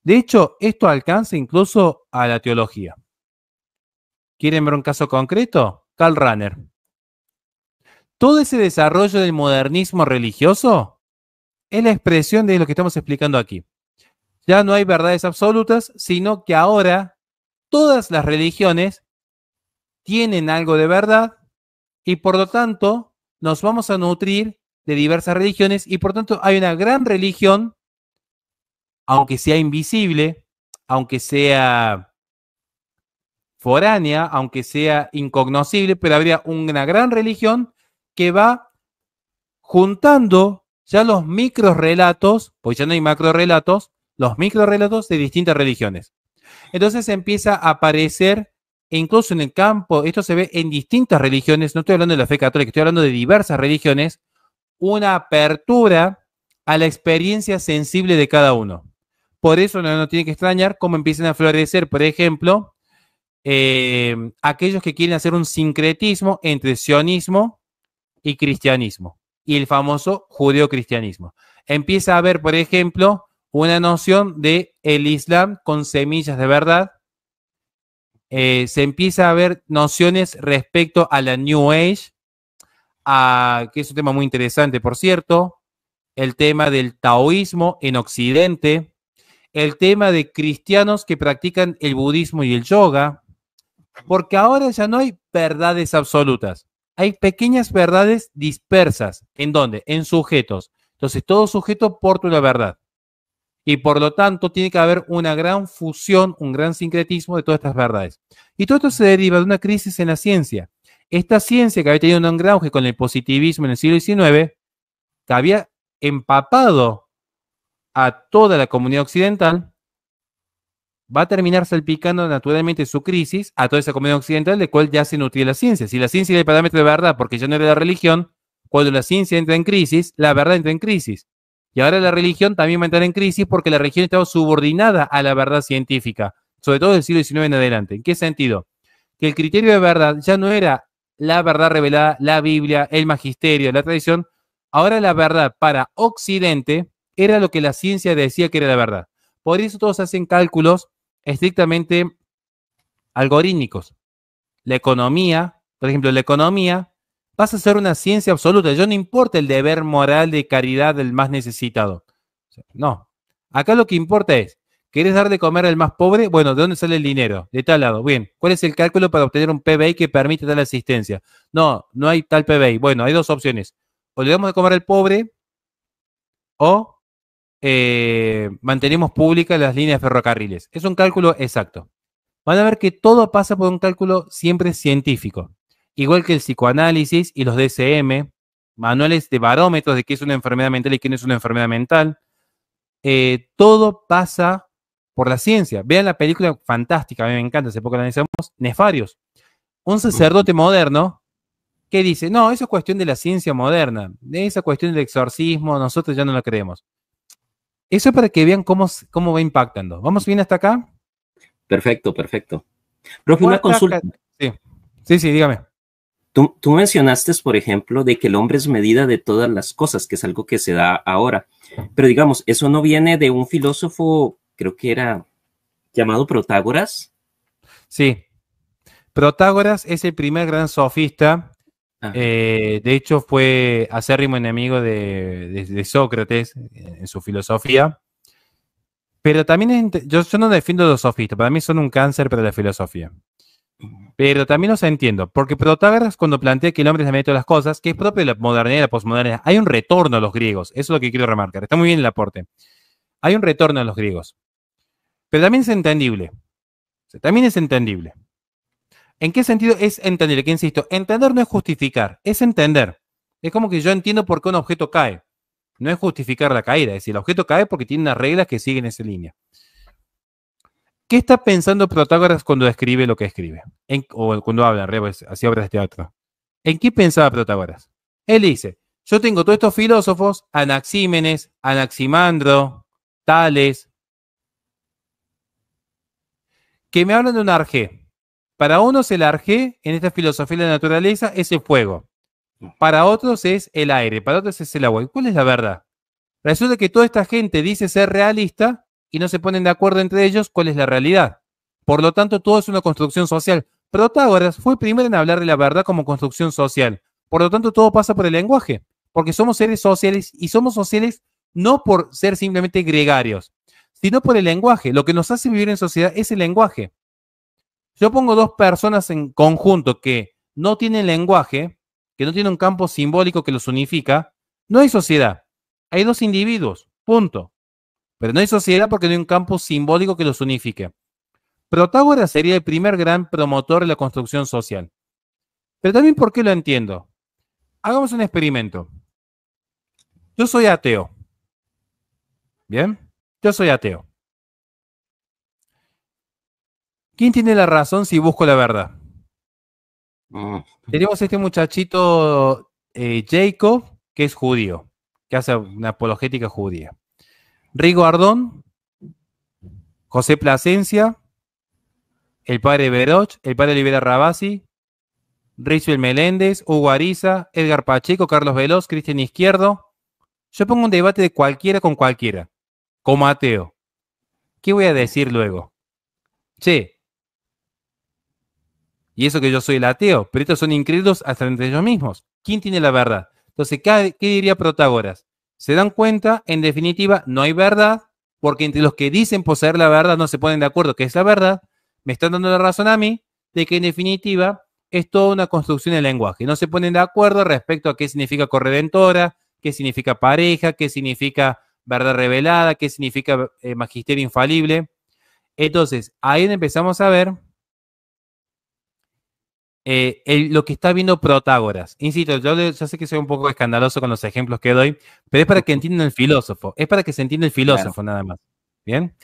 de hecho, esto alcanza incluso a la teología. ¿Quieren ver un caso concreto? Karl Rahner. Todo ese desarrollo del modernismo religioso es la expresión de lo que estamos explicando aquí. Ya no hay verdades absolutas, sino que ahora todas las religiones tienen algo de verdad y por lo tanto nos vamos a nutrir de diversas religiones y por tanto hay una gran religión, aunque sea invisible, aunque sea foránea, aunque sea incognoscible, pero habría una gran religión que va juntando ya los microrelatos, pues ya no hay macrorelatos, los microrelatos de distintas religiones. Entonces empieza a aparecer, e incluso en el campo, esto se ve en distintas religiones, no estoy hablando de la fe católica, estoy hablando de diversas religiones, una apertura a la experiencia sensible de cada uno. Por eso no tiene que extrañar cómo empiezan a florecer, por ejemplo, aquellos que quieren hacer un sincretismo entre sionismo y cristianismo, y el famoso judeocristianismo. Empieza a haber, por ejemplo, una noción de el Islam con semillas de verdad. Se empieza a ver nociones respecto a la New Age, que es un tema muy interesante, por cierto, el tema del taoísmo en Occidente, el tema de cristianos que practican el budismo y el yoga, porque ahora ya no hay verdades absolutas, hay pequeñas verdades dispersas. ¿En dónde? En sujetos. Entonces, todo sujeto porta una verdad. Y por lo tanto, tiene que haber una gran fusión, un gran sincretismo de todas estas verdades. Y todo esto se deriva de una crisis en la ciencia. Esta ciencia que había tenido un gran auge con el positivismo en el siglo XIX, que había empapado a toda la comunidad occidental, va a terminar salpicando naturalmente su crisis a toda esa comunidad occidental, de cual ya se nutría la ciencia. Si la ciencia era el parámetro de verdad, porque ya no era la religión, cuando la ciencia entra en crisis, la verdad entra en crisis. Y ahora la religión también va a entrar en crisis porque la religión estaba subordinada a la verdad científica, sobre todo del siglo XIX en adelante. ¿En qué sentido? Que el criterio de verdad ya no era la verdad revelada, la Biblia, el magisterio, la tradición. Ahora la verdad para Occidente era lo que la ciencia decía que era la verdad. Por eso todos hacen cálculos estrictamente algorítmicos. La economía, por ejemplo, la economía pasa a ser una ciencia absoluta. Ya no importa el deber moral de caridad del más necesitado. No. Acá lo que importa es, ¿querés dar de comer al más pobre? Bueno, ¿de dónde sale el dinero? De tal lado. Bien, ¿cuál es el cálculo para obtener un PBI que permite tal asistencia? No, no hay tal PBI. Bueno, hay dos opciones. O le damos de comer al pobre o mantenemos públicas las líneas de ferrocarriles. Es un cálculo exacto. Van a ver que todo pasa por un cálculo siempre científico. Igual que el psicoanálisis y los DSM, manuales de barómetros de qué es una enfermedad mental y qué no es una enfermedad mental. todo pasa por la ciencia. Vean la película fantástica, a mí me encanta, hace poco la analizamos, Nefarios. Un sacerdote moderno que dice, no, eso es cuestión de la ciencia moderna, de esa cuestión del exorcismo, nosotros ya no la creemos. Eso es para que vean cómo va impactando. ¿Vamos bien hasta acá? Perfecto, perfecto. Profe, una consulta. Sí, dígame. Tú mencionaste, por ejemplo, de que el hombre es medida de todas las cosas, que es algo que se da ahora. Pero digamos, eso no viene de un filósofo, creo que era llamado Protágoras. Sí. Protágoras es el primer gran sofista. De hecho, fue acérrimo enemigo de Sócrates en su filosofía. Pero también yo no defiendo a los sofistas, para mí son un cáncer para la filosofía. Pero también los entiendo, porque Protágoras cuando plantea que el hombre es la medida de las cosas, que es propio de la modernidad y la posmodernidad, hay un retorno a los griegos, eso es lo que quiero remarcar, está muy bien el aporte. Hay un retorno a los griegos. Pero también es entendible. También es entendible. ¿En qué sentido es entendible? Que insisto, entender no es justificar, es entender. Es como que yo entiendo por qué un objeto cae. No es justificar la caída, es decir, el objeto cae porque tiene unas reglas que siguen esa línea. ¿Qué está pensando Protágoras cuando escribe lo que escribe? O cuando habla, hacía obras de teatro. ¿En qué pensaba Protágoras? Él dice, yo tengo todos estos filósofos, Anaxímenes, Anaximandro, Tales, que me hablan de un arjé. Para unos el arjé, en esta filosofía de la naturaleza, es el fuego. Para otros es el aire, para otros es el agua. ¿Y cuál es la verdad? Resulta que toda esta gente dice ser realista y no se ponen de acuerdo entre ellos cuál es la realidad. Por lo tanto, todo es una construcción social. Protágoras fue el primero en hablar de la verdad como construcción social. Por lo tanto, todo pasa por el lenguaje, porque somos seres sociales y somos sociales no por ser simplemente gregarios, sino por el lenguaje. Lo que nos hace vivir en sociedad es el lenguaje. Yo pongo dos personas en conjunto que no tienen lenguaje, que no tienen un campo simbólico que los unifica, no hay sociedad. Hay dos individuos, punto. Pero no hay sociedad porque no hay un campo simbólico que los unifique. Protágoras sería el primer gran promotor de la construcción social. Pero también, ¿por qué lo entiendo? Hagamos un experimento. Yo soy ateo. ¿Bien? Yo soy ateo. ¿Quién tiene la razón si busco la verdad? Tenemos este muchachito Jacob, que es judío, que hace una apologética judía. Rigo Ardón, José Plasencia, el padre Beroch, el padre Olivera Rabasi, Rachel Meléndez, Hugo Ariza, Edgar Pacheco, Carlos Veloz, Cristian Izquierdo. Yo pongo un debate de cualquiera con cualquiera, como ateo. ¿Qué voy a decir luego? Che, y eso que yo soy el ateo, pero estos son incrédulos hasta entre ellos mismos. ¿Quién tiene la verdad? Entonces, ¿qué diría Protágoras? Se dan cuenta, en definitiva, no hay verdad, porque entre los que dicen poseer la verdad no se ponen de acuerdo que es la verdad, me están dando la razón a mí de que en definitiva es toda una construcción del lenguaje. No se ponen de acuerdo respecto a qué significa corredentora, qué significa pareja, qué significa verdad revelada, qué significa magisterio infalible. Entonces, ahí empezamos a ver lo que está viendo Protágoras. Insisto, yo sé que soy un poco escandaloso con los ejemplos que doy, pero es para que entiendan el filósofo. Es para que se entienda el filósofo, claro, nada más. ¿Bien?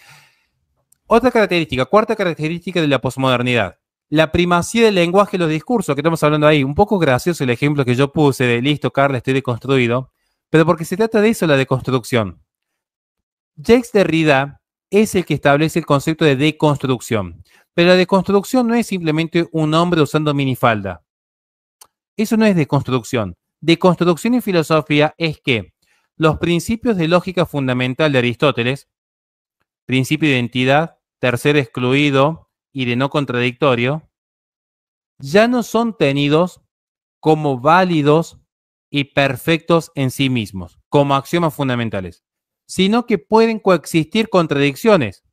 Otra característica, cuarta característica de la posmodernidad. La primacía del lenguaje y los discursos, que estamos hablando ahí. Un poco gracioso el ejemplo que yo puse de listo, Carla, estoy deconstruido, pero porque se trata de eso, la deconstrucción. Jacques Derrida es el que establece el concepto de deconstrucción. Pero la deconstrucción no es simplemente un hombre usando minifalda. Eso no es deconstrucción. Deconstrucción en filosofía es que los principios de lógica fundamental de Aristóteles, principio de identidad, tercer excluido y de no contradictorio, ya no son tenidos como válidos y perfectos en sí mismos, como axiomas fundamentales, sino que pueden coexistir contradicciones.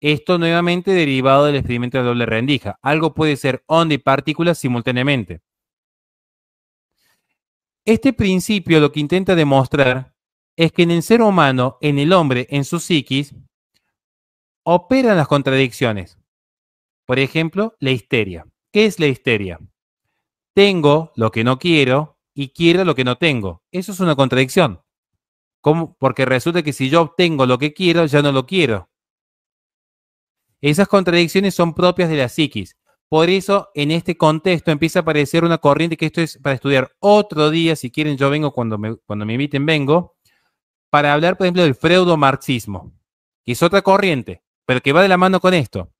Esto nuevamente derivado del experimento de doble rendija. Algo puede ser onda y partícula simultáneamente. Este principio lo que intenta demostrar es que en el ser humano, en el hombre, en su psiquis, operan las contradicciones. Por ejemplo, la histeria. ¿Qué es la histeria? Tengo lo que no quiero y quiero lo que no tengo. Eso es una contradicción. ¿Cómo? Porque resulta que si yo obtengo lo que quiero, ya no lo quiero. Esas contradicciones son propias de la psiquis. Por eso, en este contexto empieza a aparecer una corriente que esto es para estudiar otro día. Si quieren, yo vengo cuando me inviten, vengo, para hablar, por ejemplo, del freudomarxismo, que es otra corriente, pero que va de la mano con esto.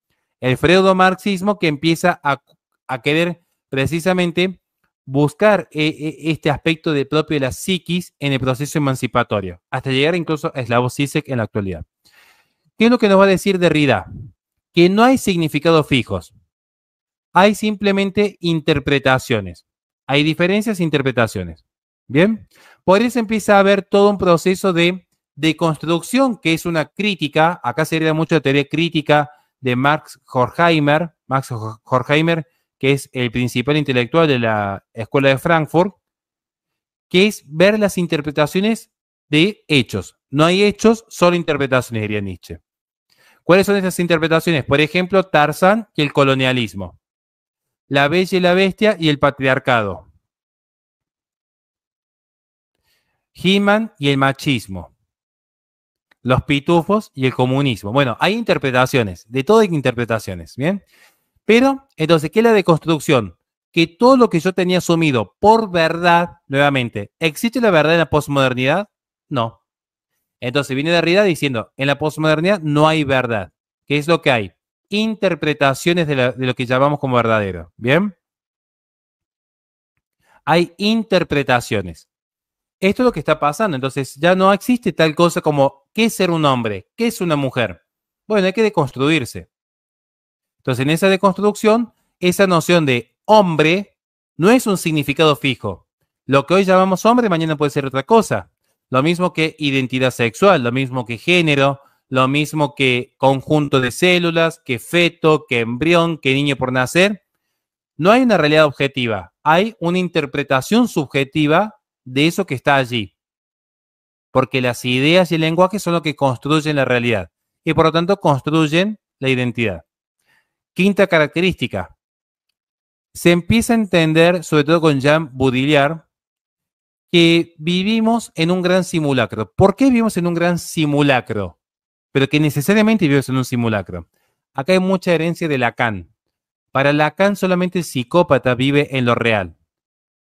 El freudomarxismo que empieza a querer precisamente buscar este aspecto propio de la psiquis en el proceso emancipatorio, hasta llegar incluso a Slavoj Žižek en la actualidad. ¿Qué es lo que nos va a decir Derrida? Que no hay significados fijos, hay simplemente interpretaciones. Hay diferencias e interpretaciones. ¿Bien? Por eso empieza a haber todo un proceso de deconstrucción, que es una crítica, acá sería mucho la teoría crítica de Max Horkheimer, que es el principal intelectual de la Escuela de Frankfurt, que es ver las interpretaciones de hechos. No hay hechos, solo interpretaciones, diría Nietzsche. ¿Cuáles son esas interpretaciones? Por ejemplo, Tarzán y el colonialismo. La Bella y la Bestia y el patriarcado. He-Man y el machismo. Los pitufos y el comunismo. Bueno, hay interpretaciones, de todo hay interpretaciones, ¿bien? Pero, entonces, ¿qué es la deconstrucción? Que todo lo que yo tenía asumido por verdad, nuevamente, ¿existe la verdad en la posmodernidad? No. Entonces viene Derrida diciendo, en la posmodernidad no hay verdad. ¿Qué es lo que hay? Interpretaciones de lo que llamamos como verdadero. ¿Bien? Hay interpretaciones. Esto es lo que está pasando. Entonces ya no existe tal cosa como ¿qué es ser un hombre? ¿Qué es una mujer? Bueno, hay que deconstruirse. Entonces en esa deconstrucción, esa noción de hombre no es un significado fijo. Lo que hoy llamamos hombre mañana puede ser otra cosa. Lo mismo que identidad sexual, lo mismo que género, lo mismo que conjunto de células, que feto, que embrión, que niño por nacer. No hay una realidad objetiva, hay una interpretación subjetiva de eso que está allí. Porque las ideas y el lenguaje son lo que construyen la realidad y por lo tanto construyen la identidad. Quinta característica. Se empieza a entender, sobre todo con Jean Baudrillard, que vivimos en un gran simulacro. ¿Por qué vivimos en un gran simulacro? Pero que necesariamente vivimos en un simulacro. Acá hay mucha herencia de Lacan. Para Lacan solamente el psicópata vive en lo real.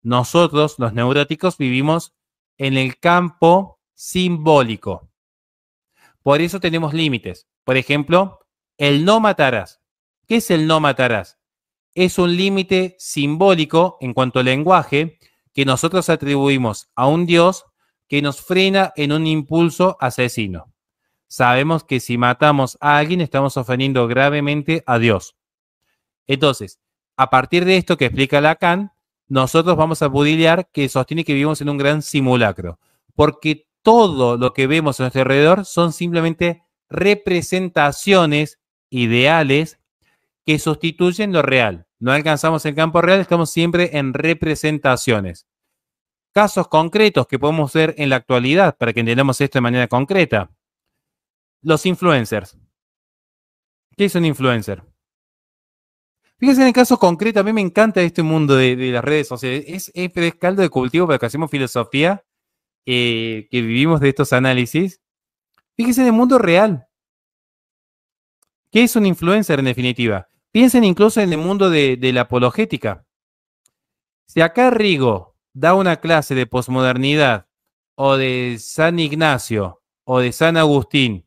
Nosotros, los neuróticos, vivimos en el campo simbólico. Por eso tenemos límites. Por ejemplo, el no matarás. ¿Qué es el no matarás? Es un límite simbólico en cuanto al lenguaje que nosotros atribuimos a un Dios que nos frena en un impulso asesino. Sabemos que si matamos a alguien estamos ofendiendo gravemente a Dios. Entonces, a partir de esto que explica Lacan, nosotros vamos a Baudrillard que sostiene que vivimos en un gran simulacro, porque todo lo que vemos a nuestro alrededor son simplemente representaciones ideales que sustituyen lo real. No alcanzamos el campo real, estamos siempre en representaciones. Casos concretos que podemos ver en la actualidad para que entendamos esto de manera concreta. Los influencers. ¿Qué es un influencer? Fíjense en el caso concreto, a mí me encanta este mundo de las redes sociales. Es caldo de cultivo para que hacemos filosofía, que vivimos de estos análisis. Fíjense en el mundo real. ¿Qué es un influencer en definitiva? Piensen incluso en el mundo de la apologética. Si acá Rigo da una clase de posmodernidad o de San Ignacio o de San Agustín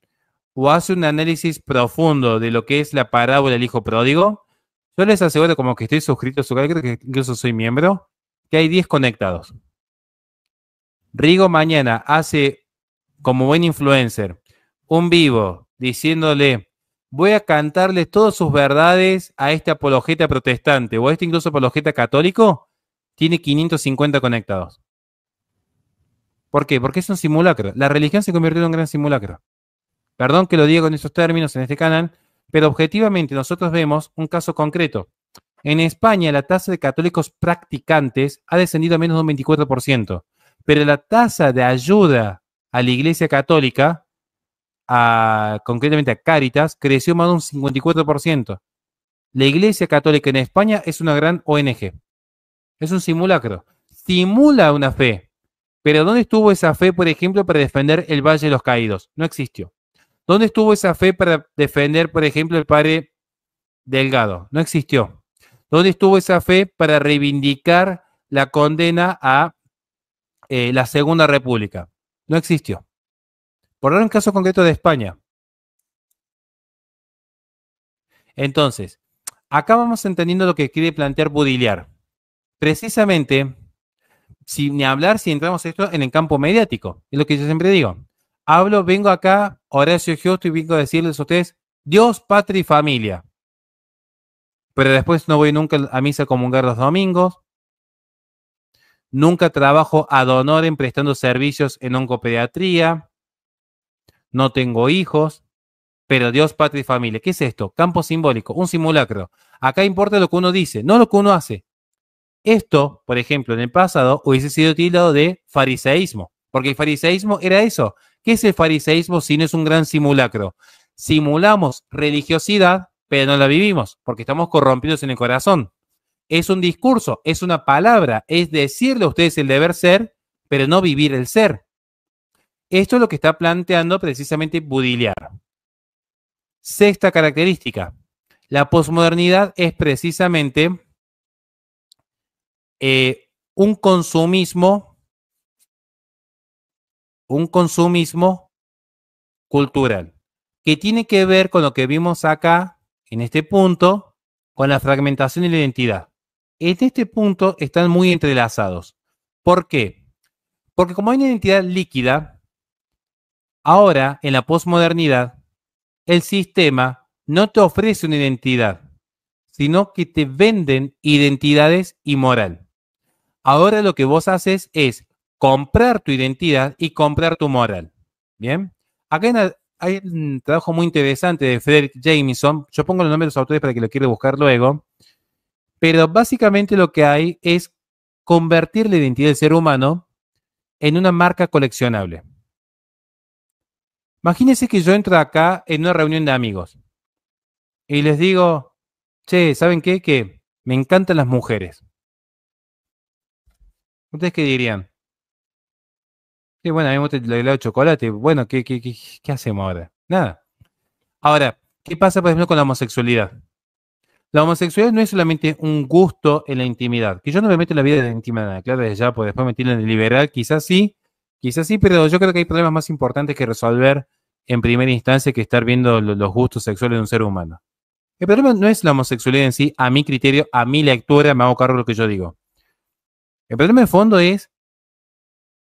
o hace un análisis profundo de lo que es la parábola del hijo pródigo, yo les aseguro, como que estoy suscrito a su canal, creo que incluso soy miembro, que hay 10 conectados. Rigo mañana hace, como buen influencer, un vivo diciéndole: voy a cantarles todas sus verdades a este apologeta protestante o a este incluso apologeta católico, tiene 550 conectados. ¿Por qué? Porque es un simulacro. La religión se convirtió en un gran simulacro. Perdón que lo diga con esos términos en este canal, pero objetivamente nosotros vemos un caso concreto. En España la tasa de católicos practicantes ha descendido a menos de un 24%, pero la tasa de ayuda a la Iglesia Católica, concretamente a Cáritas, creció más de un 54%. La Iglesia Católica en España es una gran ONG. Es un simulacro. Simula una fe, Pero ¿dónde estuvo esa fe, por ejemplo, para defender el Valle de los Caídos? No existió. ¿Dónde estuvo esa fe para defender, por ejemplo, el padre Delgado? No existió. ¿Dónde estuvo esa fe para reivindicar la condena a la Segunda República? No existió. Por dar un caso concreto de España. Entonces, acá vamos entendiendo lo que quiere plantear Baudrillard. Precisamente, sin ni hablar si entramos esto en el campo mediático, es lo que yo siempre digo. Vengo acá, Horacio Giusto, y vengo a decirles a ustedes, Dios, patria y familia. Pero después no voy nunca a misa a comulgar los domingos. Nunca trabajo ad honorem prestando servicios en oncopediatría. No tengo hijos. Pero Dios, patria y familia. ¿Qué es esto? Campo simbólico, un simulacro. Acá importa lo que uno dice, no lo que uno hace. Esto, por ejemplo, en el pasado hubiese sido tildado de fariseísmo, porque el fariseísmo era eso. ¿Qué es el fariseísmo si no es un gran simulacro? Simulamos religiosidad, pero no la vivimos, porque estamos corrompidos en el corazón. Es un discurso, es una palabra, es decirle a ustedes el deber ser, pero no vivir el ser. Esto es lo que está planteando precisamente Baudrillard. Sexta característica. La posmodernidad es precisamente un consumismo cultural, que tiene que ver con lo que vimos acá, en este punto, con la fragmentación y la identidad. En este punto están muy entrelazados. ¿Por qué? Porque como hay una identidad líquida, ahora, en la posmodernidad, el sistema no te ofrece una identidad, sino que te venden identidades y moral. Ahora lo que vos haces es comprar tu identidad y comprar tu moral. ¿Bien? Acá hay un trabajo muy interesante de Frederick Jameson. Yo pongo los nombres de los autores para que lo quiera buscar luego. Pero básicamente lo que hay es convertir la identidad del ser humano en una marca coleccionable. Imagínense que yo entro acá en una reunión de amigos y les digo, che, ¿saben qué? Que me encantan las mujeres. ¿Ustedes qué dirían? Sí, bueno, a mí me gusta el helado de chocolate. Bueno, ¿qué hacemos ahora? Nada. Ahora, ¿qué pasa, por ejemplo, con la homosexualidad? La homosexualidad no es solamente un gusto en la intimidad, que yo no me meto en la vida de la intimidad, claro, desde ya, porque después me meterlo en el liberal, quizás sí, pero yo creo que hay problemas más importantes que resolver en primera instancia que estar viendo los gustos sexuales de un ser humano. El problema no es la homosexualidad en sí, a mi criterio, a mi lectura, me hago cargo de lo que yo digo. El problema de fondo es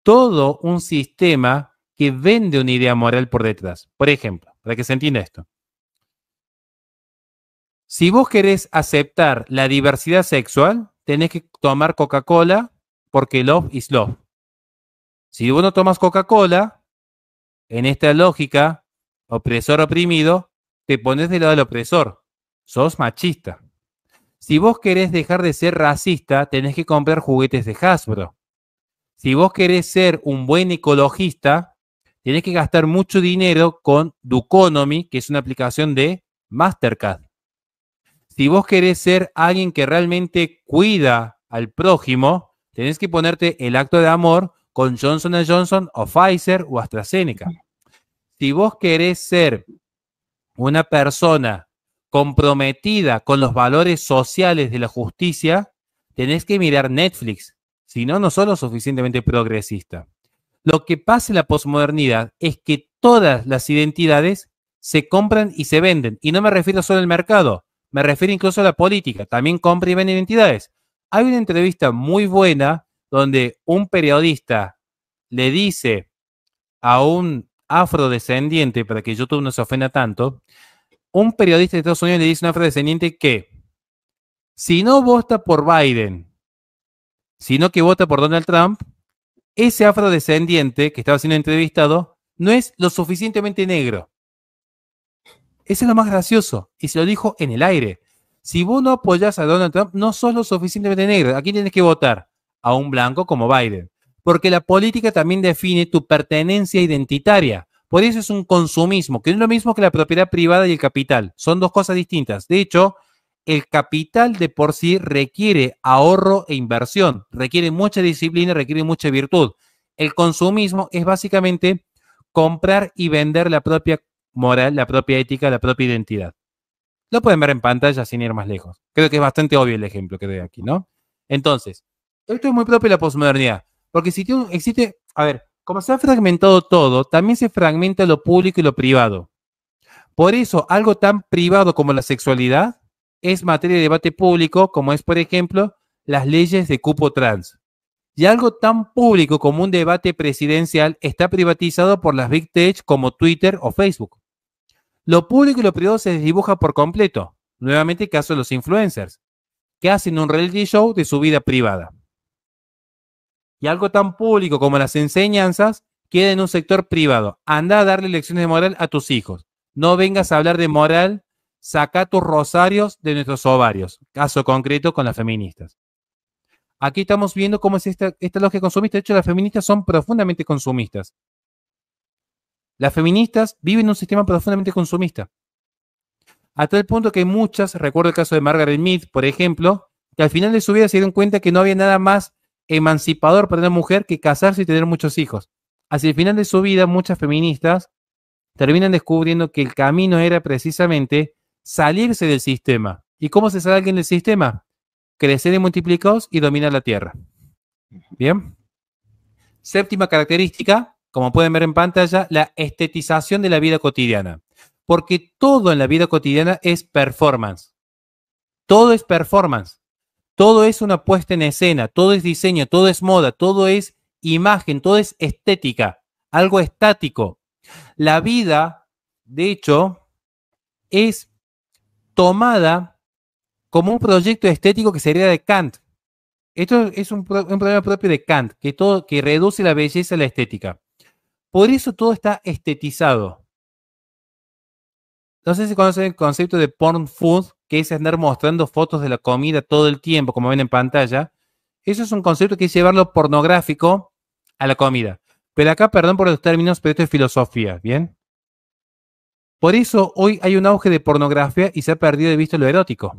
todo un sistema que vende una idea moral por detrás. Por ejemplo, para que se entienda esto. Si vos querés aceptar la diversidad sexual, tenés que tomar Coca-Cola porque love is love. Si vos no tomas Coca-Cola, en esta lógica, opresor-oprimido, te pones del lado del opresor. Sos machista. Si vos querés dejar de ser racista, tenés que comprar juguetes de Hasbro. Si vos querés ser un buen ecologista, tenés que gastar mucho dinero con Duconomy, que es una aplicación de Mastercard. Si vos querés ser alguien que realmente cuida al prójimo, tenés que ponerte el acto de amor con Johnson & Johnson o Pfizer o AstraZeneca. Si vos querés ser una persona comprometida con los valores sociales de la justicia, tenés que mirar Netflix. Si no, no sos lo suficientemente progresista. Lo que pasa en la posmodernidad es que todas las identidades se compran y se venden. Y no me refiero solo al mercado, me refiero incluso a la política. También compra y vende identidades. Hay una entrevista muy buena donde un periodista le dice a un afrodescendiente, para que YouTube no se ofenda tanto, un periodista de Estados Unidos le dice a un afrodescendiente que si no vota por Biden, sino que vota por Donald Trump, ese afrodescendiente que estaba siendo entrevistado no es lo suficientemente negro. Eso es lo más gracioso. Y se lo dijo en el aire. Si vos no apoyás a Donald Trump, no sos lo suficientemente negro. ¿A quién tienes que votar? A un blanco como Biden. Porque la política también define tu pertenencia identitaria. Por eso es un consumismo, que no es lo mismo que la propiedad privada y el capital. Son dos cosas distintas. De hecho, el capital de por sí requiere ahorro e inversión. Requiere mucha disciplina, requiere mucha virtud. El consumismo es básicamente comprar y vender la propia moral, la propia ética, la propia identidad. Lo pueden ver en pantalla sin ir más lejos. Creo que es bastante obvio el ejemplo que doy aquí, ¿no? Entonces, esto es muy propio de la posmodernidad, porque si existe, a ver, como se ha fragmentado todo, también se fragmenta lo público y lo privado. Por eso, algo tan privado como la sexualidad es materia de debate público, como es, por ejemplo, las leyes de cupo trans. Y algo tan público como un debate presidencial está privatizado por las Big Tech como Twitter o Facebook. Lo público y lo privado se desdibuja por completo. Nuevamente, caso de los influencers, que hacen un reality show de su vida privada. Y algo tan público como las enseñanzas queda en un sector privado. Anda a darle lecciones de moral a tus hijos. No vengas a hablar de moral, saca tus rosarios de nuestros ovarios. Caso concreto con las feministas. Aquí estamos viendo cómo es esta lógica consumista. De hecho, las feministas son profundamente consumistas. Las feministas viven en un sistema profundamente consumista. A tal punto que hay muchas, recuerdo el caso de Margaret Mead, por ejemplo, que al final de su vida se dieron cuenta que no había nada más emancipador para una mujer que casarse y tener muchos hijos. Hacia el final de su vida, muchas feministas terminan descubriendo que el camino era precisamente salirse del sistema. ¿Y cómo se sale alguien del sistema? Crecer en multiplicados y dominar la tierra. Bien. Séptima característica, como pueden ver en pantalla, la estetización de la vida cotidiana. Porque todo en la vida cotidiana es performance. Todo es performance. Todo es una puesta en escena, todo es diseño, todo es moda, todo es imagen, todo es estética, algo estático. La vida, de hecho, es tomada como un proyecto estético que sería de Kant. Esto es un problema propio de Kant, que reduce la belleza a la estética. Por eso todo está estetizado. No sé si conocen el concepto de porn food, que es andar mostrando fotos de la comida todo el tiempo, como ven en pantalla. Eso es un concepto que es llevarlo pornográfico a la comida. Pero acá, perdón por los términos, pero esto es filosofía, ¿bien? Por eso hoy hay un auge de pornografía y se ha perdido de vista lo erótico.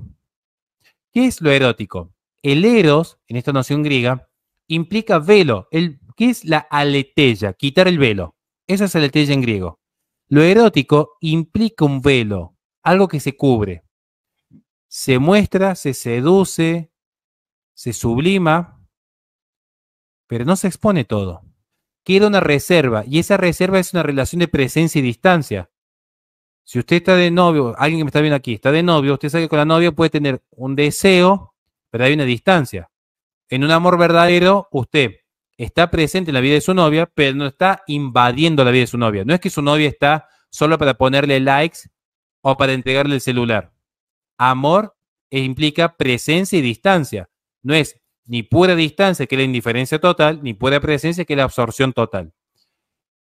¿Qué es lo erótico? El eros, en esta noción griega, implica velo. ¿Qué es la aletheia? Quitar el velo. Eso es aletheia en griego. Lo erótico implica un velo, algo que se cubre. Se muestra, se seduce, se sublima, pero no se expone todo. Queda una reserva, y esa reserva es una relación de presencia y distancia. Si usted está de novio, alguien que me está viendo aquí, está de novio, usted sabe que con la novia puede tener un deseo, pero hay una distancia. En un amor verdadero, usted está presente en la vida de su novia, pero no está invadiendo la vida de su novia. No es que su novia está solo para ponerle likes o para entregarle el celular. Amor implica presencia y distancia. No es ni pura distancia, que es la indiferencia total, ni pura presencia, que es la absorción total.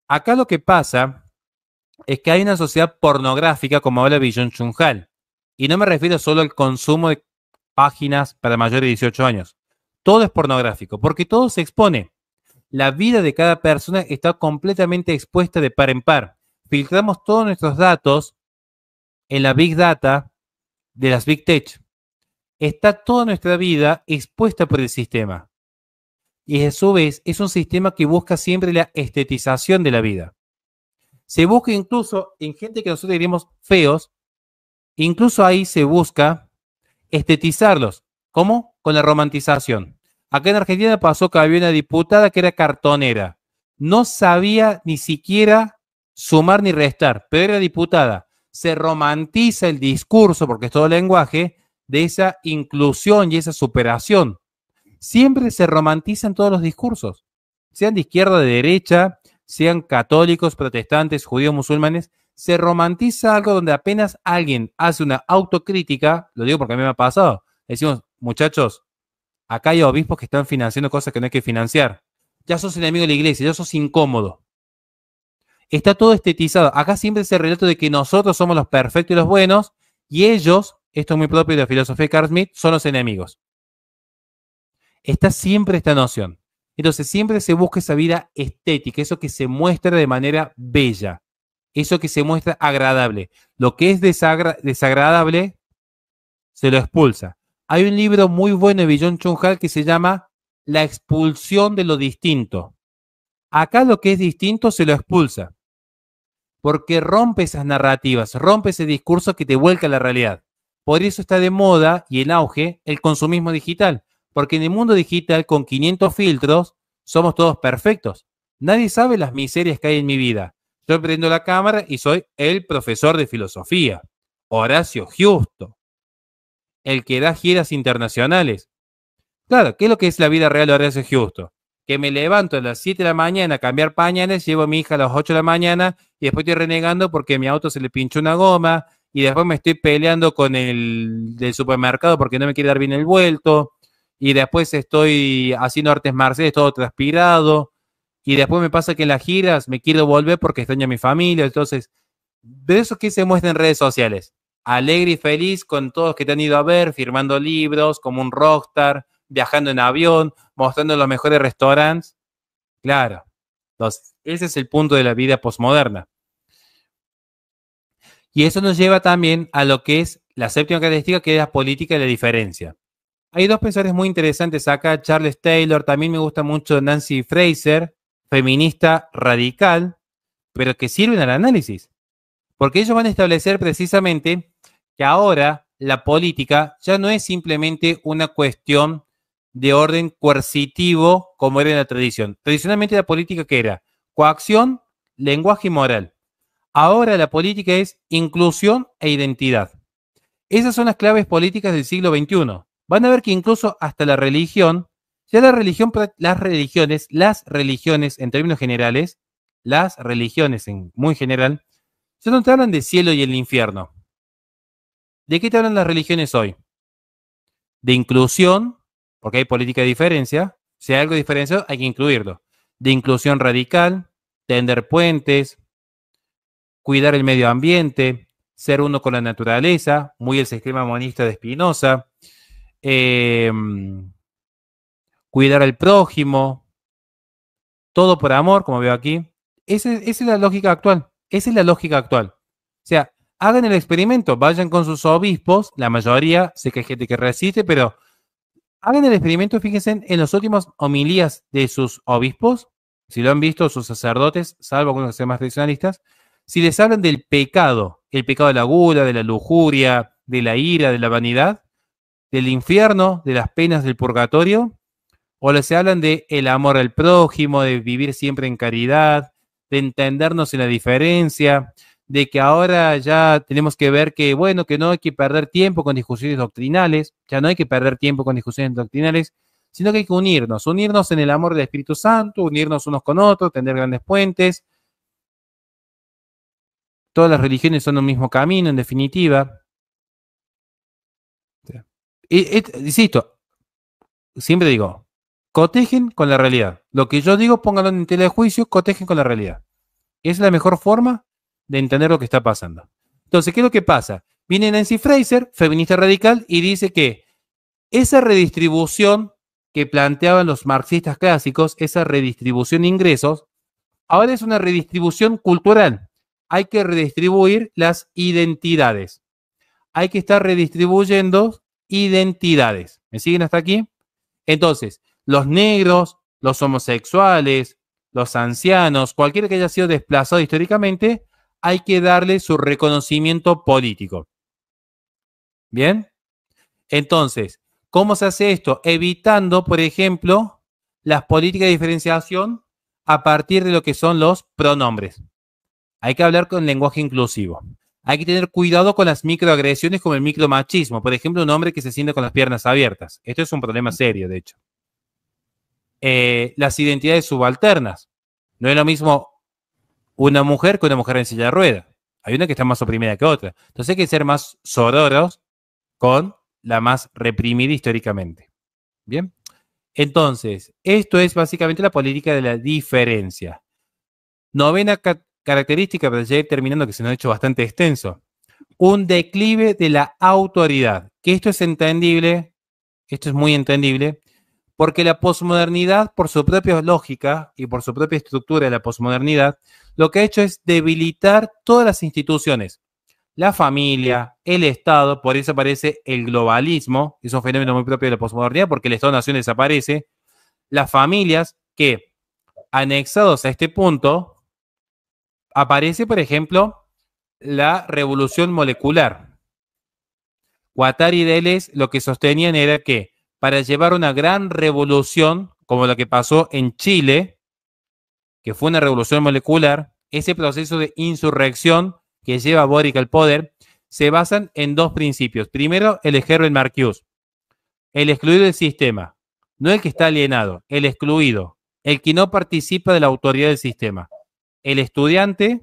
Acá lo que pasa es que hay una sociedad pornográfica, como habla Byung-Chul Han. Y no me refiero solo al consumo de páginas para mayores de 18 años. Todo es pornográfico, porque todo se expone. La vida de cada persona está completamente expuesta de par en par. Filtramos todos nuestros datos en la Big Data de las Big Tech. Está toda nuestra vida expuesta por el sistema. Y a su vez es un sistema que busca siempre la estetización de la vida. Se busca incluso en gente que nosotros diríamos feos, incluso ahí se busca estetizarlos. ¿Cómo? Con la romantización. Acá en Argentina pasó que había una diputada que era cartonera. No sabía ni siquiera sumar ni restar, pero era diputada. Se romantiza el discurso, porque es todo lenguaje, de esa inclusión y esa superación. Siempre se romantizan todos los discursos, sean de izquierda o de derecha, sean católicos, protestantes, judíos, musulmanes. Se romantiza algo donde apenas alguien hace una autocrítica, lo digo porque a mí me ha pasado, decimos, muchachos, acá hay obispos que están financiando cosas que no hay que financiar. Ya sos enemigo de la iglesia, ya sos incómodo. Está todo estetizado. Acá siempre ese relato de que nosotros somos los perfectos y los buenos, y ellos, esto es muy propio de la filosofía de Carl Smith, son los enemigos. Está siempre esta noción. Entonces siempre se busca esa vida estética, eso que se muestra de manera bella, eso que se muestra agradable. Lo que es desagradable se lo expulsa. Hay un libro muy bueno de Byung-Chul Han que se llama La expulsión de lo distinto. Acá lo que es distinto se lo expulsa, porque rompe esas narrativas, rompe ese discurso que te vuelca a la realidad. Por eso está de moda y en auge el consumismo digital, porque en el mundo digital con 500 filtros somos todos perfectos. Nadie sabe las miserias que hay en mi vida. Yo prendo la cámara y soy el profesor de filosofía, Horacio Giusto, el que da giras internacionales. Claro, ¿qué es lo que es la vida real de Horacio Giusto? Que me levanto a las 7 de la mañana a cambiar pañales, llevo a mi hija a las 8 de la mañana y después estoy renegando porque a mi auto se le pinchó una goma y después me estoy peleando con el del supermercado porque no me quiere dar bien el vuelto y después estoy haciendo artes marciales todo transpirado y después me pasa que en las giras me quiero volver porque extraño a mi familia. Entonces, de eso que se muestra en redes sociales, alegre y feliz con todos que te han ido a ver, firmando libros como un rockstar, viajando en avión, mostrando los mejores restaurantes. Claro. Entonces, ese es el punto de la vida posmoderna. Y eso nos lleva también a lo que es la séptima característica, que es la política de la diferencia. Hay dos pensadores muy interesantes acá, Charles Taylor, también me gusta mucho Nancy Fraser, feminista radical, pero que sirven al análisis. Porque ellos van a establecer precisamente que ahora la política ya no es simplemente una cuestión de orden coercitivo como era en la tradición. Tradicionalmente la política, ¿qué era? Coacción, lenguaje y moral. Ahora la política es inclusión e identidad. Esas son las claves políticas del siglo XXI. Van a ver que incluso hasta la religión, ya la religión, las religiones en términos generales, las religiones en muy general, ya no te hablan de cielo y el infierno. ¿De qué te hablan las religiones hoy? De inclusión, porque hay política de diferencia. Si hay algo diferenciado, hay que incluirlo. De inclusión radical, tender puentes, cuidar el medio ambiente, ser uno con la naturaleza, muy el sistema monista de Spinoza, cuidar al prójimo, todo por amor, como veo aquí. Esa es la lógica actual. Esa es la lógica actual. O sea, hagan el experimento, vayan con sus obispos, la mayoría, sé que hay gente que resiste, pero hagan el experimento, fíjense en los últimos homilías de sus obispos, si lo han visto sus sacerdotes, salvo algunos que sean más tradicionalistas, si les hablan del pecado, el pecado de la gula, de la lujuria, de la ira, de la vanidad, del infierno, de las penas del purgatorio, o les hablan de el amor al prójimo, de vivir siempre en caridad, de entendernos en la diferencia, de que ahora ya tenemos que ver que, bueno, que no hay que perder tiempo con discusiones doctrinales, ya no hay que perder tiempo con discusiones doctrinales, sino que hay que unirnos en el amor del Espíritu Santo, unirnos unos con otros, tender grandes puentes. Todas las religiones son un mismo camino, en definitiva. Insisto, siempre digo, cotejen con la realidad. Lo que yo digo, pónganlo en tela de juicio, cotejen con la realidad. Es la mejor forma de entender lo que está pasando. Entonces, ¿qué es lo que pasa? Viene Nancy Fraser, feminista radical, y dice que esa redistribución que planteaban los marxistas clásicos, esa redistribución de ingresos, ahora es una redistribución cultural. Hay que redistribuir las identidades. Hay que estar redistribuyendo identidades. ¿Me siguen hasta aquí? Entonces, los negros, los homosexuales, los ancianos, cualquiera que haya sido desplazado históricamente, hay que darle su reconocimiento político. ¿Bien? Entonces, ¿cómo se hace esto? Evitando, por ejemplo, las políticas de diferenciación a partir de lo que son los pronombres. Hay que hablar con lenguaje inclusivo. Hay que tener cuidado con las microagresiones como el micromachismo. Por ejemplo, un hombre que se siente con las piernas abiertas. Esto es un problema serio, de hecho. Las identidades subalternas. No es lo mismo una mujer que una mujer en silla de ruedas. Hay una que está más oprimida que otra. Entonces hay que ser más sororos con la más reprimida históricamente. Bien. Entonces, esto es básicamente la política de la diferencia. Novena característica, para ya ir terminando, que se nos ha hecho bastante extenso. Un declive de la autoridad. Que esto es entendible, esto es muy entendible, porque la posmodernidad, por su propia lógica y por su propia estructura de la posmodernidad, lo que ha hecho es debilitar todas las instituciones. La familia, el Estado, por eso aparece el globalismo, es un fenómeno muy propio de la posmodernidad, porque el Estado-Nación desaparece. Las familias que anexados a este punto, aparece, por ejemplo, la revolución molecular. Guattari y Deleuze lo que sostenían era que para llevar una gran revolución, como la que pasó en Chile, que fue una revolución molecular, ese proceso de insurrección que lleva a Boric al poder, se basan en dos principios. Primero, el de Herbert Marcuse, el excluido del sistema, no el que está alienado, el excluido, el que no participa de la autoridad del sistema. El estudiante,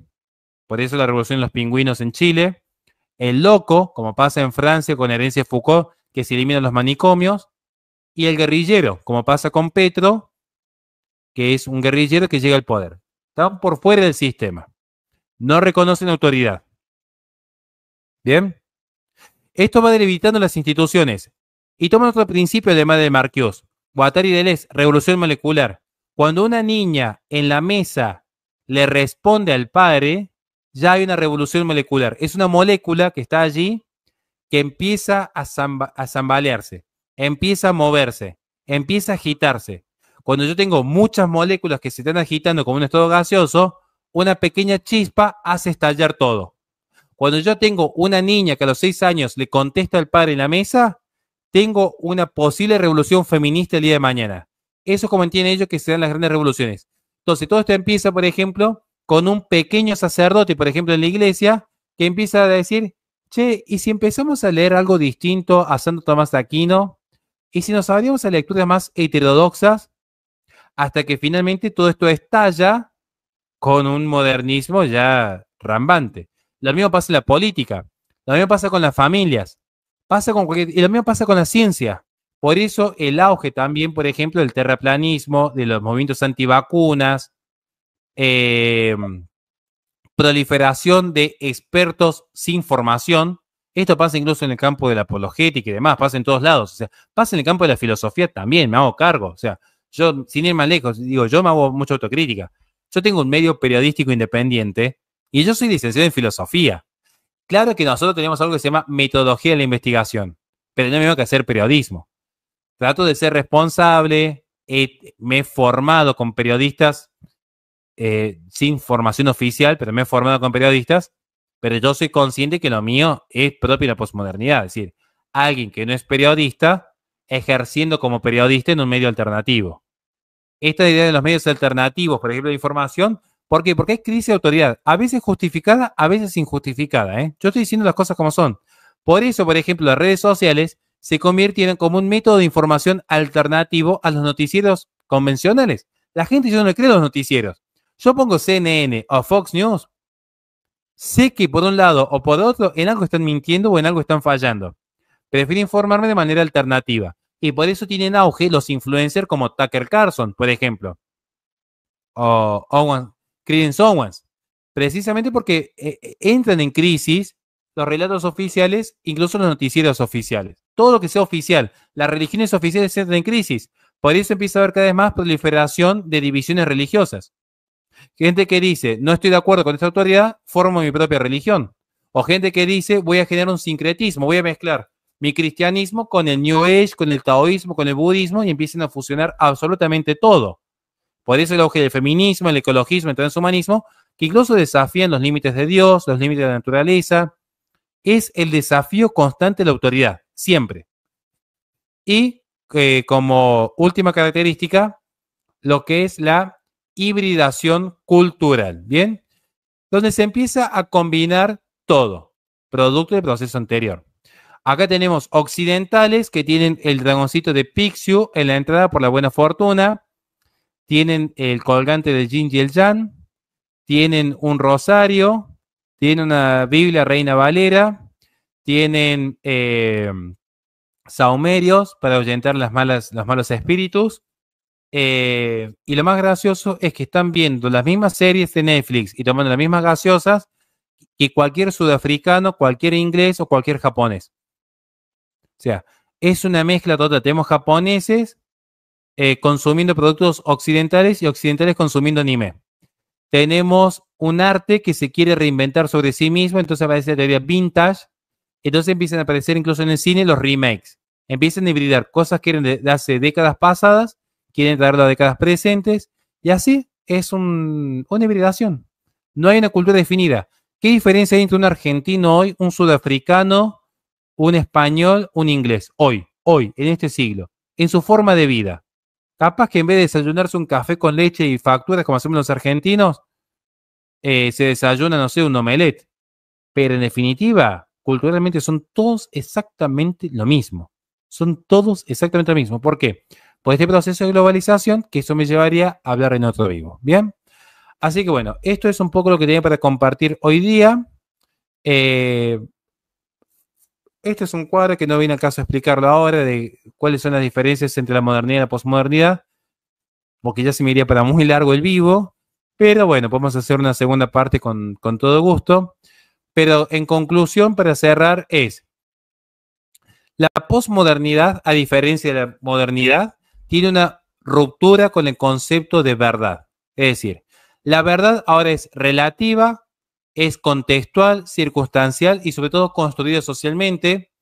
por eso la revolución de los pingüinos en Chile, el loco, como pasa en Francia con Herencia de Foucault, que se eliminan los manicomios, y el guerrillero, como pasa con Petro, que es un guerrillero que llega al poder. Están por fuera del sistema. No reconocen autoridad. ¿Bien? Esto va debilitando las instituciones. Y toman otro principio además de Marcuse. Guattari y Deleuze, revolución molecular. Cuando una niña en la mesa le responde al padre, ya hay una revolución molecular. Es una molécula que está allí que empieza a zambalearse, empieza a moverse, empieza a agitarse. Cuando yo tengo muchas moléculas que se están agitando como un estado gaseoso, una pequeña chispa hace estallar todo. Cuando yo tengo una niña que a los 6 años le contesta al padre en la mesa, tengo una posible revolución feminista el día de mañana. Eso es como entienden ellos que se dan las grandes revoluciones. Entonces, todo esto empieza, por ejemplo, con un pequeño sacerdote, por ejemplo, en la iglesia, que empieza a decir, che, ¿y si empezamos a leer algo distinto a Santo Tomás de Aquino? ¿Y si nos abrimos a lecturas más heterodoxas? Hasta que finalmente todo esto estalla con un modernismo ya rambante. Lo mismo pasa en la política, lo mismo pasa con las familias, y lo mismo pasa con la ciencia. Por eso el auge también, por ejemplo, del terraplanismo, de los movimientos antivacunas, proliferación de expertos sin formación. Esto pasa incluso en el campo de la apologética y demás, pasa en todos lados. O sea, pasa en el campo de la filosofía también, me hago cargo. O sea, yo, sin ir más lejos, digo, yo me hago mucha autocrítica. Yo tengo un medio periodístico independiente y yo soy licenciado en filosofía. Claro que nosotros tenemos algo que se llama metodología de la investigación, pero no me tengo que hacer periodismo. Trato de ser responsable, me he formado con periodistas sin formación oficial, pero me he formado con periodistas, pero yo soy consciente que lo mío es propio de la posmodernidad, es decir, alguien que no es periodista ejerciendo como periodista en un medio alternativo. Esta idea de los medios alternativos, por ejemplo, de información, ¿por qué? Porque hay crisis de autoridad, a veces justificada, a veces injustificada. Yo estoy diciendo las cosas como son. Por eso, por ejemplo, las redes sociales se convirtieron como un método de información alternativo a los noticieros convencionales. La gente ya no le cree a los noticieros. Yo pongo CNN o Fox News, sé que por un lado o por otro en algo están mintiendo o en algo están fallando. Prefiero informarme de manera alternativa. Y por eso tienen auge los influencers como Tucker Carlson, por ejemplo, o Creedence Owens. Precisamente porque entran en crisis los relatos oficiales, incluso los noticieros oficiales. Todo lo que sea oficial, las religiones oficiales entran en crisis. Por eso empieza a haber cada vez más proliferación de divisiones religiosas. Gente que dice, no estoy de acuerdo con esta autoridad, formo mi propia religión. O gente que dice, voy a generar un sincretismo, voy a mezclar mi cristianismo con el New Age, con el taoísmo, con el budismo, y empiezan a fusionar absolutamente todo. Por eso el auge del feminismo, el ecologismo, el transhumanismo, que incluso desafían los límites de Dios, los límites de la naturaleza. Es el desafío constante de la autoridad, siempre. Y como última característica, lo que es la hibridación cultural, ¿bien? Donde se empieza a combinar todo, producto del proceso anterior. Acá tenemos occidentales que tienen el dragoncito de Pixiu en la entrada por la buena fortuna, tienen el colgante del yin y el yang, tienen un rosario, tienen una Biblia Reina Valera, tienen saumerios para ahuyentar los malos espíritus. Y lo más gracioso es que están viendo las mismas series de Netflix y tomando las mismas gaseosas que cualquier sudafricano, cualquier inglés o cualquier japonés. O sea, es una mezcla total. Tenemos japoneses consumiendo productos occidentales y occidentales consumiendo anime. Tenemos un arte que se quiere reinventar sobre sí mismo, entonces aparece la teoría vintage, entonces empiezan a aparecer incluso en el cine los remakes. Empiezan a hibridar cosas que eran de hace décadas pasadas, quieren traerlo a décadas presentes, y así es una hibridación. No hay una cultura definida. ¿Qué diferencia hay entre un argentino hoy, un sudafricano, un español, un inglés? Hoy, en este siglo, en su forma de vida. Capaz que en vez de desayunarse un café con leche y facturas como hacemos los argentinos, se desayuna, no sé, un omelette. Pero en definitiva, culturalmente son todos exactamente lo mismo. Son todos exactamente lo mismo. ¿Por qué? Por este proceso de globalización, que eso me llevaría a hablar en otro vivo. ¿Bien? Así que bueno, esto es un poco lo que tenía para compartir hoy día. Este es un cuadro que no viene al caso a explicarlo ahora, de cuáles son las diferencias entre la modernidad y la posmodernidad, porque ya se me iría para muy largo el vivo. Pero bueno, podemos hacer una segunda parte con todo gusto. Pero en conclusión, para cerrar, la posmodernidad, a diferencia de la modernidad, tiene una ruptura con el concepto de verdad. Es decir, la verdad ahora es relativa, es contextual, circunstancial y sobre todo construida socialmente.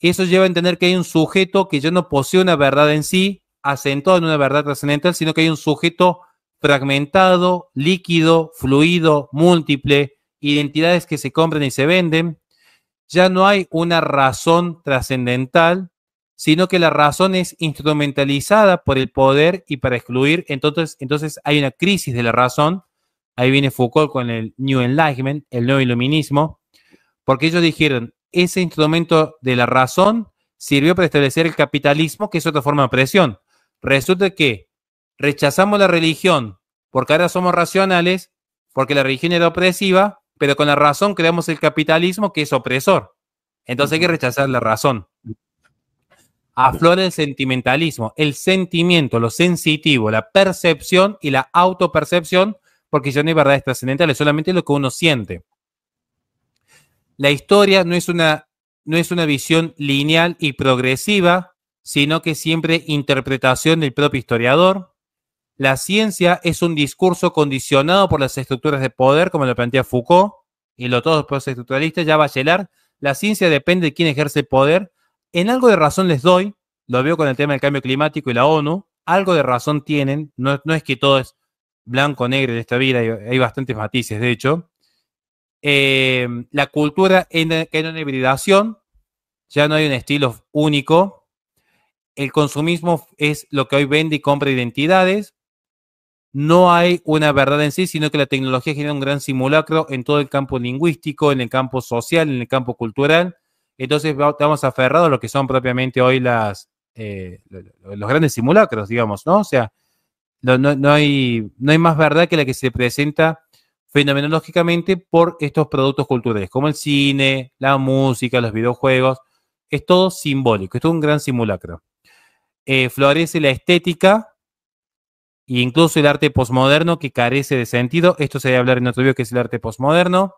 Eso lleva a entender que hay un sujeto que ya no posee una verdad en sí, acentuado en una verdad trascendental, sino que hay un sujeto fragmentado, líquido, fluido, múltiple, identidades que se compran y se venden. Ya no hay una razón trascendental, sino que la razón es instrumentalizada por el poder y para excluir. Entonces hay una crisis de la razón. Ahí viene Foucault con el New Enlightenment, el nuevo iluminismo, porque ellos dijeron, ese instrumento de la razón sirvió para establecer el capitalismo, que es otra forma de opresión. Resulta que rechazamos la religión porque ahora somos racionales, porque la religión era opresiva, pero con la razón creamos el capitalismo, que es opresor. Entonces hay que rechazar la razón. Aflora el sentimentalismo, el sentimiento, lo sensitivo, la percepción y la autopercepción, porque ya no hay verdades trascendentales, solamente lo que uno siente. La historia no es una visión lineal y progresiva, sino que siempre interpretación del propio historiador. La ciencia es un discurso condicionado por las estructuras de poder, como lo plantea Foucault, y lo todos postestructuralistas, ya Bachelard. La ciencia depende de quién ejerce el poder. En algo de razón les doy, lo veo con el tema del cambio climático y la ONU, algo de razón tienen, no es que todo es blanco, negro en esta vida, hay bastantes matices, de hecho. La cultura en una hibridación, ya no hay un estilo único. El consumismo es lo que hoy vende y compra identidades. No hay una verdad en sí, sino que la tecnología genera un gran simulacro en todo el campo lingüístico, en el campo social, en el campo cultural. Entonces estamos aferrados a lo que son propiamente hoy los grandes simulacros, digamos, ¿no? O sea, no hay más verdad que la que se presenta fenomenológicamente por estos productos culturales, como el cine, la música, los videojuegos. Es todo simbólico, es todo un gran simulacro. Florece la estética e incluso el arte posmoderno que carece de sentido. Esto se debe hablar en otro video, que es el arte posmoderno.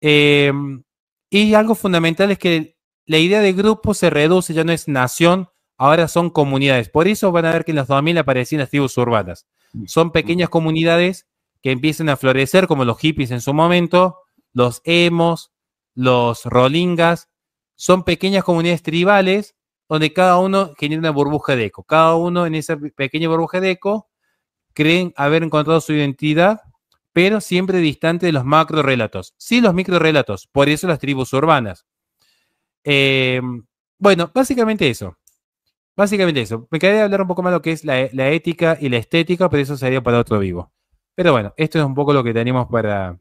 Y algo fundamental es que la idea de grupo se reduce, ya no es nación, ahora son comunidades. Por eso van a ver que en los 2000 aparecían las tribus urbanas. Son pequeñas comunidades que empiezan a florecer, como los hippies en su momento, los emos, los rolingas. Son pequeñas comunidades tribales donde cada uno genera una burbuja de eco. Cada uno en esa pequeña burbuja de eco creen haber encontrado su identidad, pero siempre distante de los macro relatos. Sí, los micro relatos, por eso las tribus urbanas. Bueno, básicamente eso. Básicamente eso. Me quedaría hablar un poco más de lo que es la ética y la estética, pero eso sería para otro vivo. Pero bueno, esto es un poco lo que tenemos para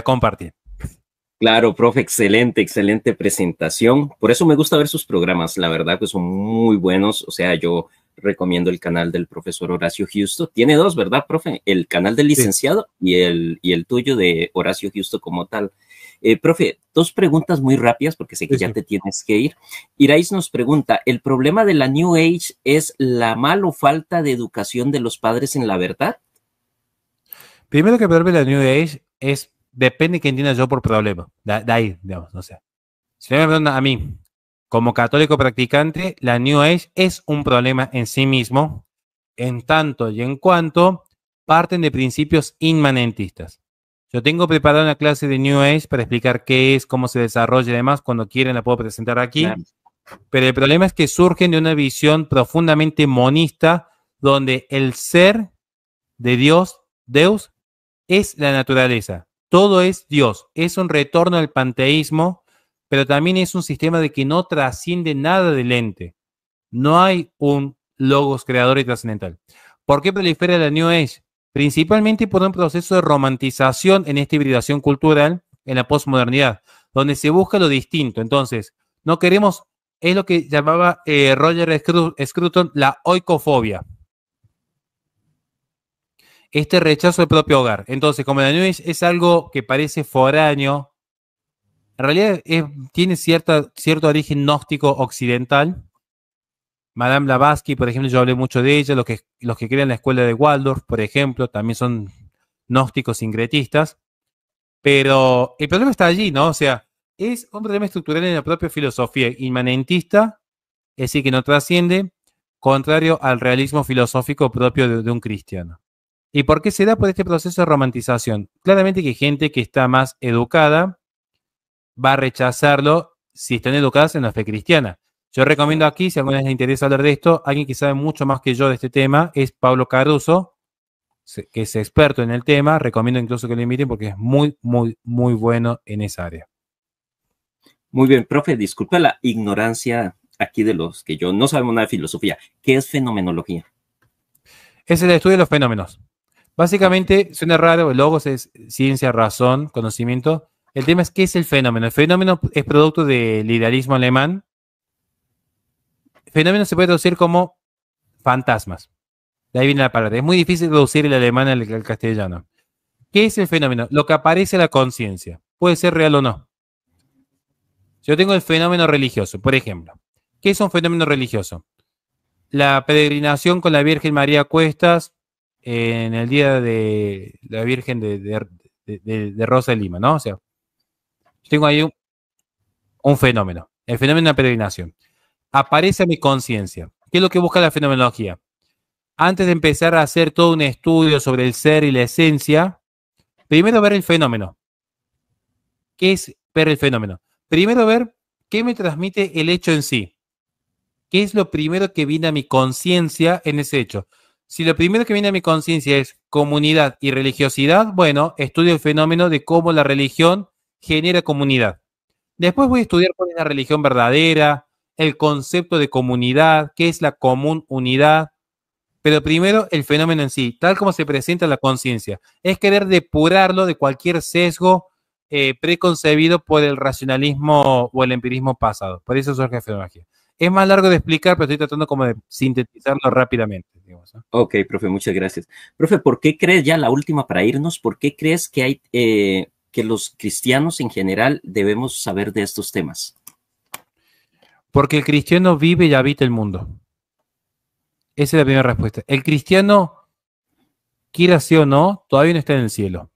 compartir. Claro, profe, excelente presentación. Por eso me gusta ver sus programas, la verdad que son muy buenos. O sea, yo recomiendo el canal del profesor Horacio Justo. Tiene dos, ¿verdad, profe? El canal del licenciado y el tuyo de Horacio Justo como tal. Profe, dos preguntas muy rápidas porque sé que ya te tienes que ir. Irais nos pregunta, ¿el problema de la New Age es la mal o falta de educación de los padres en la verdad? Primero que el problema de la New Age depende de qué entienda yo por problema. De ahí, digamos, no sé. Si me preguntan a mí, como católico practicante, la New Age es un problema en sí mismo, en tanto y en cuanto parten de principios inmanentistas. Yo tengo preparada una clase de New Age para explicar qué es, cómo se desarrolla y demás. Cuando quieran la puedo presentar aquí. Claro. Pero el problema es que surgen de una visión profundamente monista, donde el ser de Dios, Deus, es la naturaleza. Todo es Dios. Es un retorno al panteísmo, pero también es un sistema de que no trasciende nada del ente. No hay un logos creador y trascendental. ¿Por qué prolifera la New Age? Principalmente por un proceso de romantización en esta hibridación cultural en la posmodernidad, donde se busca lo distinto. Entonces, no queremos, es lo que llamaba Roger Scruton la oikofobia. Este rechazo del propio hogar. Entonces, como la New Age es algo que parece foráneo, en realidad tiene cierto origen gnóstico occidental. Madame Blavatsky, por ejemplo, yo hablé mucho de ella, los que crean la escuela de Waldorf, por ejemplo, también son gnósticos sincretistas, pero el problema está allí, ¿no? O sea, es un problema estructural en la propia filosofía inmanentista, es decir, que no trasciende, contrario al realismo filosófico propio de un cristiano. ¿Y por qué se da por este proceso de romantización? Claramente que gente que está más educada va a rechazarlo si están educadas en la fe cristiana. Yo recomiendo aquí, si a alguna vez les interesa hablar de esto, alguien que sabe mucho más que yo de este tema es Pablo Caruso, que es experto en el tema. Recomiendo incluso que lo inviten porque es muy, muy, muy bueno en esa área. Muy bien, profe, disculpa la ignorancia aquí de los que yo no sabemos nada de filosofía. ¿Qué es fenomenología? Es el estudio de los fenómenos. Básicamente, suena raro, el logos es ciencia, razón, conocimiento. El tema es qué es el fenómeno. El fenómeno es producto del idealismo alemán. El fenómeno se puede traducir como fantasmas. De ahí viene la palabra. Es muy difícil traducir el alemán al castellano. ¿Qué es el fenómeno? Lo que aparece en la conciencia. Puede ser real o no. Yo tengo el fenómeno religioso, por ejemplo. ¿Qué es un fenómeno religioso? La peregrinación con la Virgen María a cuestas en el día de la Virgen de Rosa de Lima, ¿no? O sea, tengo ahí un fenómeno, el fenómeno de la peregrinación. Aparece a mi conciencia. ¿Qué es lo que busca la fenomenología? Antes de empezar a hacer todo un estudio sobre el ser y la esencia, primero ver el fenómeno. ¿Qué es ver el fenómeno? Primero ver qué me transmite el hecho en sí. ¿Qué es lo primero que viene a mi conciencia en ese hecho? Si lo primero que viene a mi conciencia es comunidad y religiosidad, bueno, estudio el fenómeno de cómo la religión genera comunidad. Después voy a estudiar cuál es la religión verdadera, el concepto de comunidad, qué es la común unidad, pero primero el fenómeno en sí, tal como se presenta en la conciencia. Es querer depurarlo de cualquier sesgo preconcebido por el racionalismo o el empirismo pasado. Por eso surge la fenomenología. Es más largo de explicar, pero estoy tratando como de sintetizarlo rápidamente. Digamos, ¿no? Ok, profe, muchas gracias. Profe, ¿por qué crees, ya la última para irnos, por qué crees que hay que los cristianos en general debemos saber de estos temas? Porque el cristiano vive y habita el mundo. Esa es la primera respuesta. El cristiano, quiera sí o no, todavía no está en el cielo.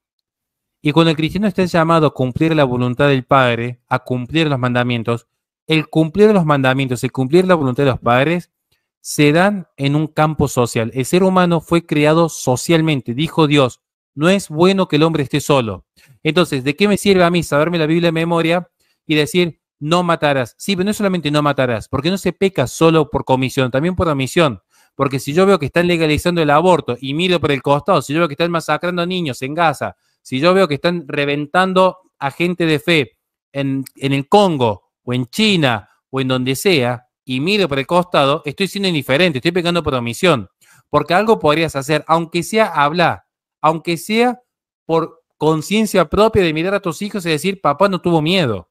Y cuando el cristiano está llamado a cumplir la voluntad del Padre, a cumplir los mandamientos, el cumplir los mandamientos, el cumplir la voluntad de los padres, se dan en un campo social. El ser humano fue creado socialmente, dijo Dios, no es bueno que el hombre esté solo. Entonces, ¿de qué me sirve a mí saberme la Biblia de memoria y decir, no matarás? Sí, pero no es solamente no matarás, porque no se peca solo por comisión, también por omisión. Porque si yo veo que están legalizando el aborto y miro por el costado, si yo veo que están masacrando a niños en Gaza, si yo veo que están reventando a gente de fe en el Congo o en China o en donde sea, y miro por el costado, estoy siendo indiferente, estoy pecando por omisión. Porque algo podrías hacer, aunque sea hablar, aunque sea por conciencia propia de mirar a tus hijos y decir, papá no tuvo miedo.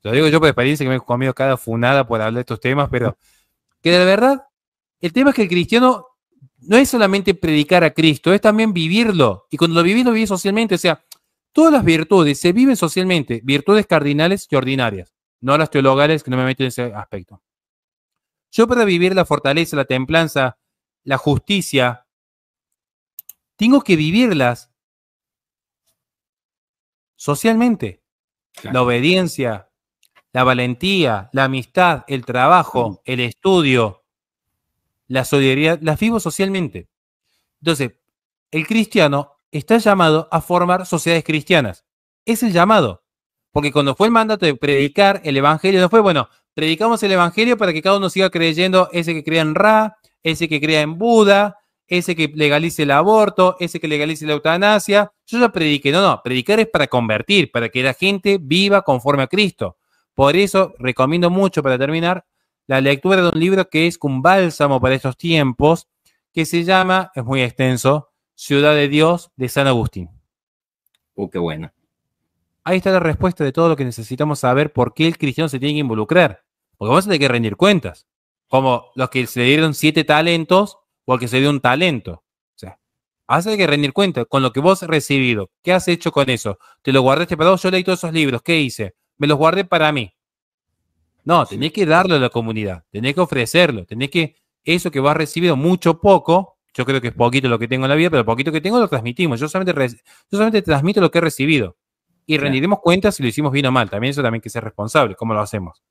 Lo digo yo por experiencia que me he comido cada funada por hablar de estos temas, pero que de verdad, el tema es que el cristiano no es solamente predicar a Cristo, es también vivirlo. Y cuando lo vivís socialmente. O sea, todas las virtudes se viven socialmente, virtudes cardinales y ordinarias, no las teologales, que no me meten en ese aspecto. Yo para vivir la fortaleza, la templanza, la justicia, tengo que vivirlas socialmente. Claro. La obediencia, la valentía, la amistad, el trabajo, el estudio, la solidaridad, las vivo socialmente. Entonces, el cristiano está llamado a formar sociedades cristianas. Es el llamado. Porque cuando fue el mandato de predicar el evangelio, no fue, bueno, predicamos el evangelio para que cada uno siga creyendo, ese que crea en Ra, ese que crea en Buda, ese que legalice el aborto, ese que legalice la eutanasia. Yo ya prediqué, no, predicar es para convertir, para que la gente viva conforme a Cristo. Por eso recomiendo mucho, para terminar, la lectura de un libro que es un bálsamo para estos tiempos, que se llama, es muy extenso, Ciudad de Dios, de San Agustín. Qué bueno. Ahí está la respuesta de todo lo que necesitamos saber por qué el cristiano se tiene que involucrar. Porque vamos a tener que rendir cuentas. Como los que se le dieron 7 talentos o al que se dio un talento. O sea, vas a tener que rendir cuentas con lo que vos has recibido. ¿Qué has hecho con eso? ¿Te lo guardaste para vos? Yo leí todos esos libros. ¿Qué hice? Me los guardé para mí. No, tenés que darlo a la comunidad. Tenés que ofrecerlo. Tenés que, eso que vos has recibido mucho poco, yo creo que es poquito lo que tengo en la vida, pero lo poquito que tengo lo transmitimos. Yo solamente transmito lo que he recibido. Y rendiremos cuentas si lo hicimos bien o mal. También eso también hay que ser responsable. ¿Cómo lo hacemos?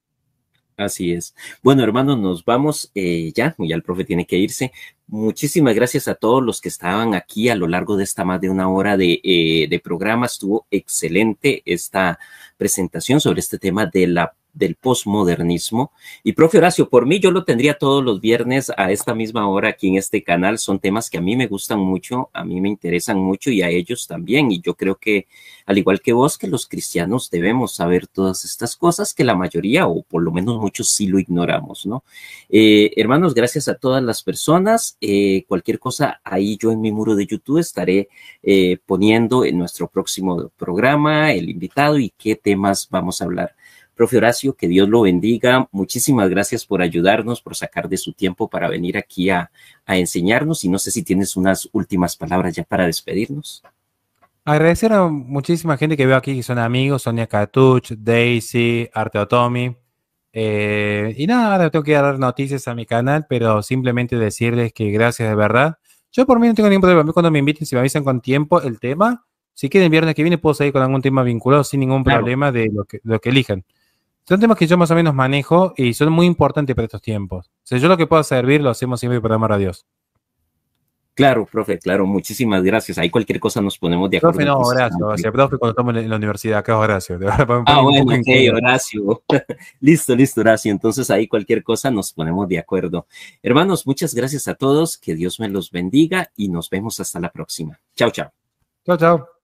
Así es. Bueno, hermanos, nos vamos ya el profe tiene que irse. Muchísimas gracias a todos los que estaban aquí a lo largo de esta más de una hora de programa. Estuvo excelente esta presentación sobre este tema del posmodernismo. Y profe Horacio, por mí yo lo tendría todos los viernes a esta misma hora aquí en este canal. Son temas que a mí me gustan mucho, a mí me interesan mucho y a ellos también. Y yo creo que, al igual que vos, que los cristianos debemos saber todas estas cosas que la mayoría, o por lo menos muchos, sí lo ignoramos, ¿no? Hermanos, gracias a todas las personas. Cualquier cosa, ahí yo en mi muro de YouTube estaré poniendo en nuestro próximo programa el invitado y qué temas vamos a hablar. Profe Horacio, que Dios lo bendiga. Muchísimas gracias por ayudarnos, por sacar de su tiempo para venir aquí a enseñarnos. Y no sé si tienes unas últimas palabras ya para despedirnos. Agradecer a muchísima gente que veo aquí que son amigos, Sonia Catuch, Daisy, Arte Otomi. Y nada, ahora tengo que dar noticias a mi canal, pero simplemente decirles que gracias de verdad. Yo por mí no tengo ningún problema. Cuando me inviten, si me avisan con tiempo el tema, si quieren el viernes que viene puedo seguir con algún tema vinculado sin ningún problema de lo que elijan. Son temas que yo más o menos manejo y son muy importantes para estos tiempos. O sea, yo lo que pueda servir lo hacemos siempre para amar a Dios. Claro, profe, claro, muchísimas gracias. Ahí cualquier cosa nos ponemos de acuerdo. Profe, no, Horacio. O sea, profe, cuando estamos en la universidad, acá es Horacio. Bueno, ok, Horacio. Listo, Horacio. Entonces ahí cualquier cosa nos ponemos de acuerdo. Hermanos, muchas gracias a todos. Que Dios me los bendiga y nos vemos hasta la próxima. Chao, chao. Chao, chao.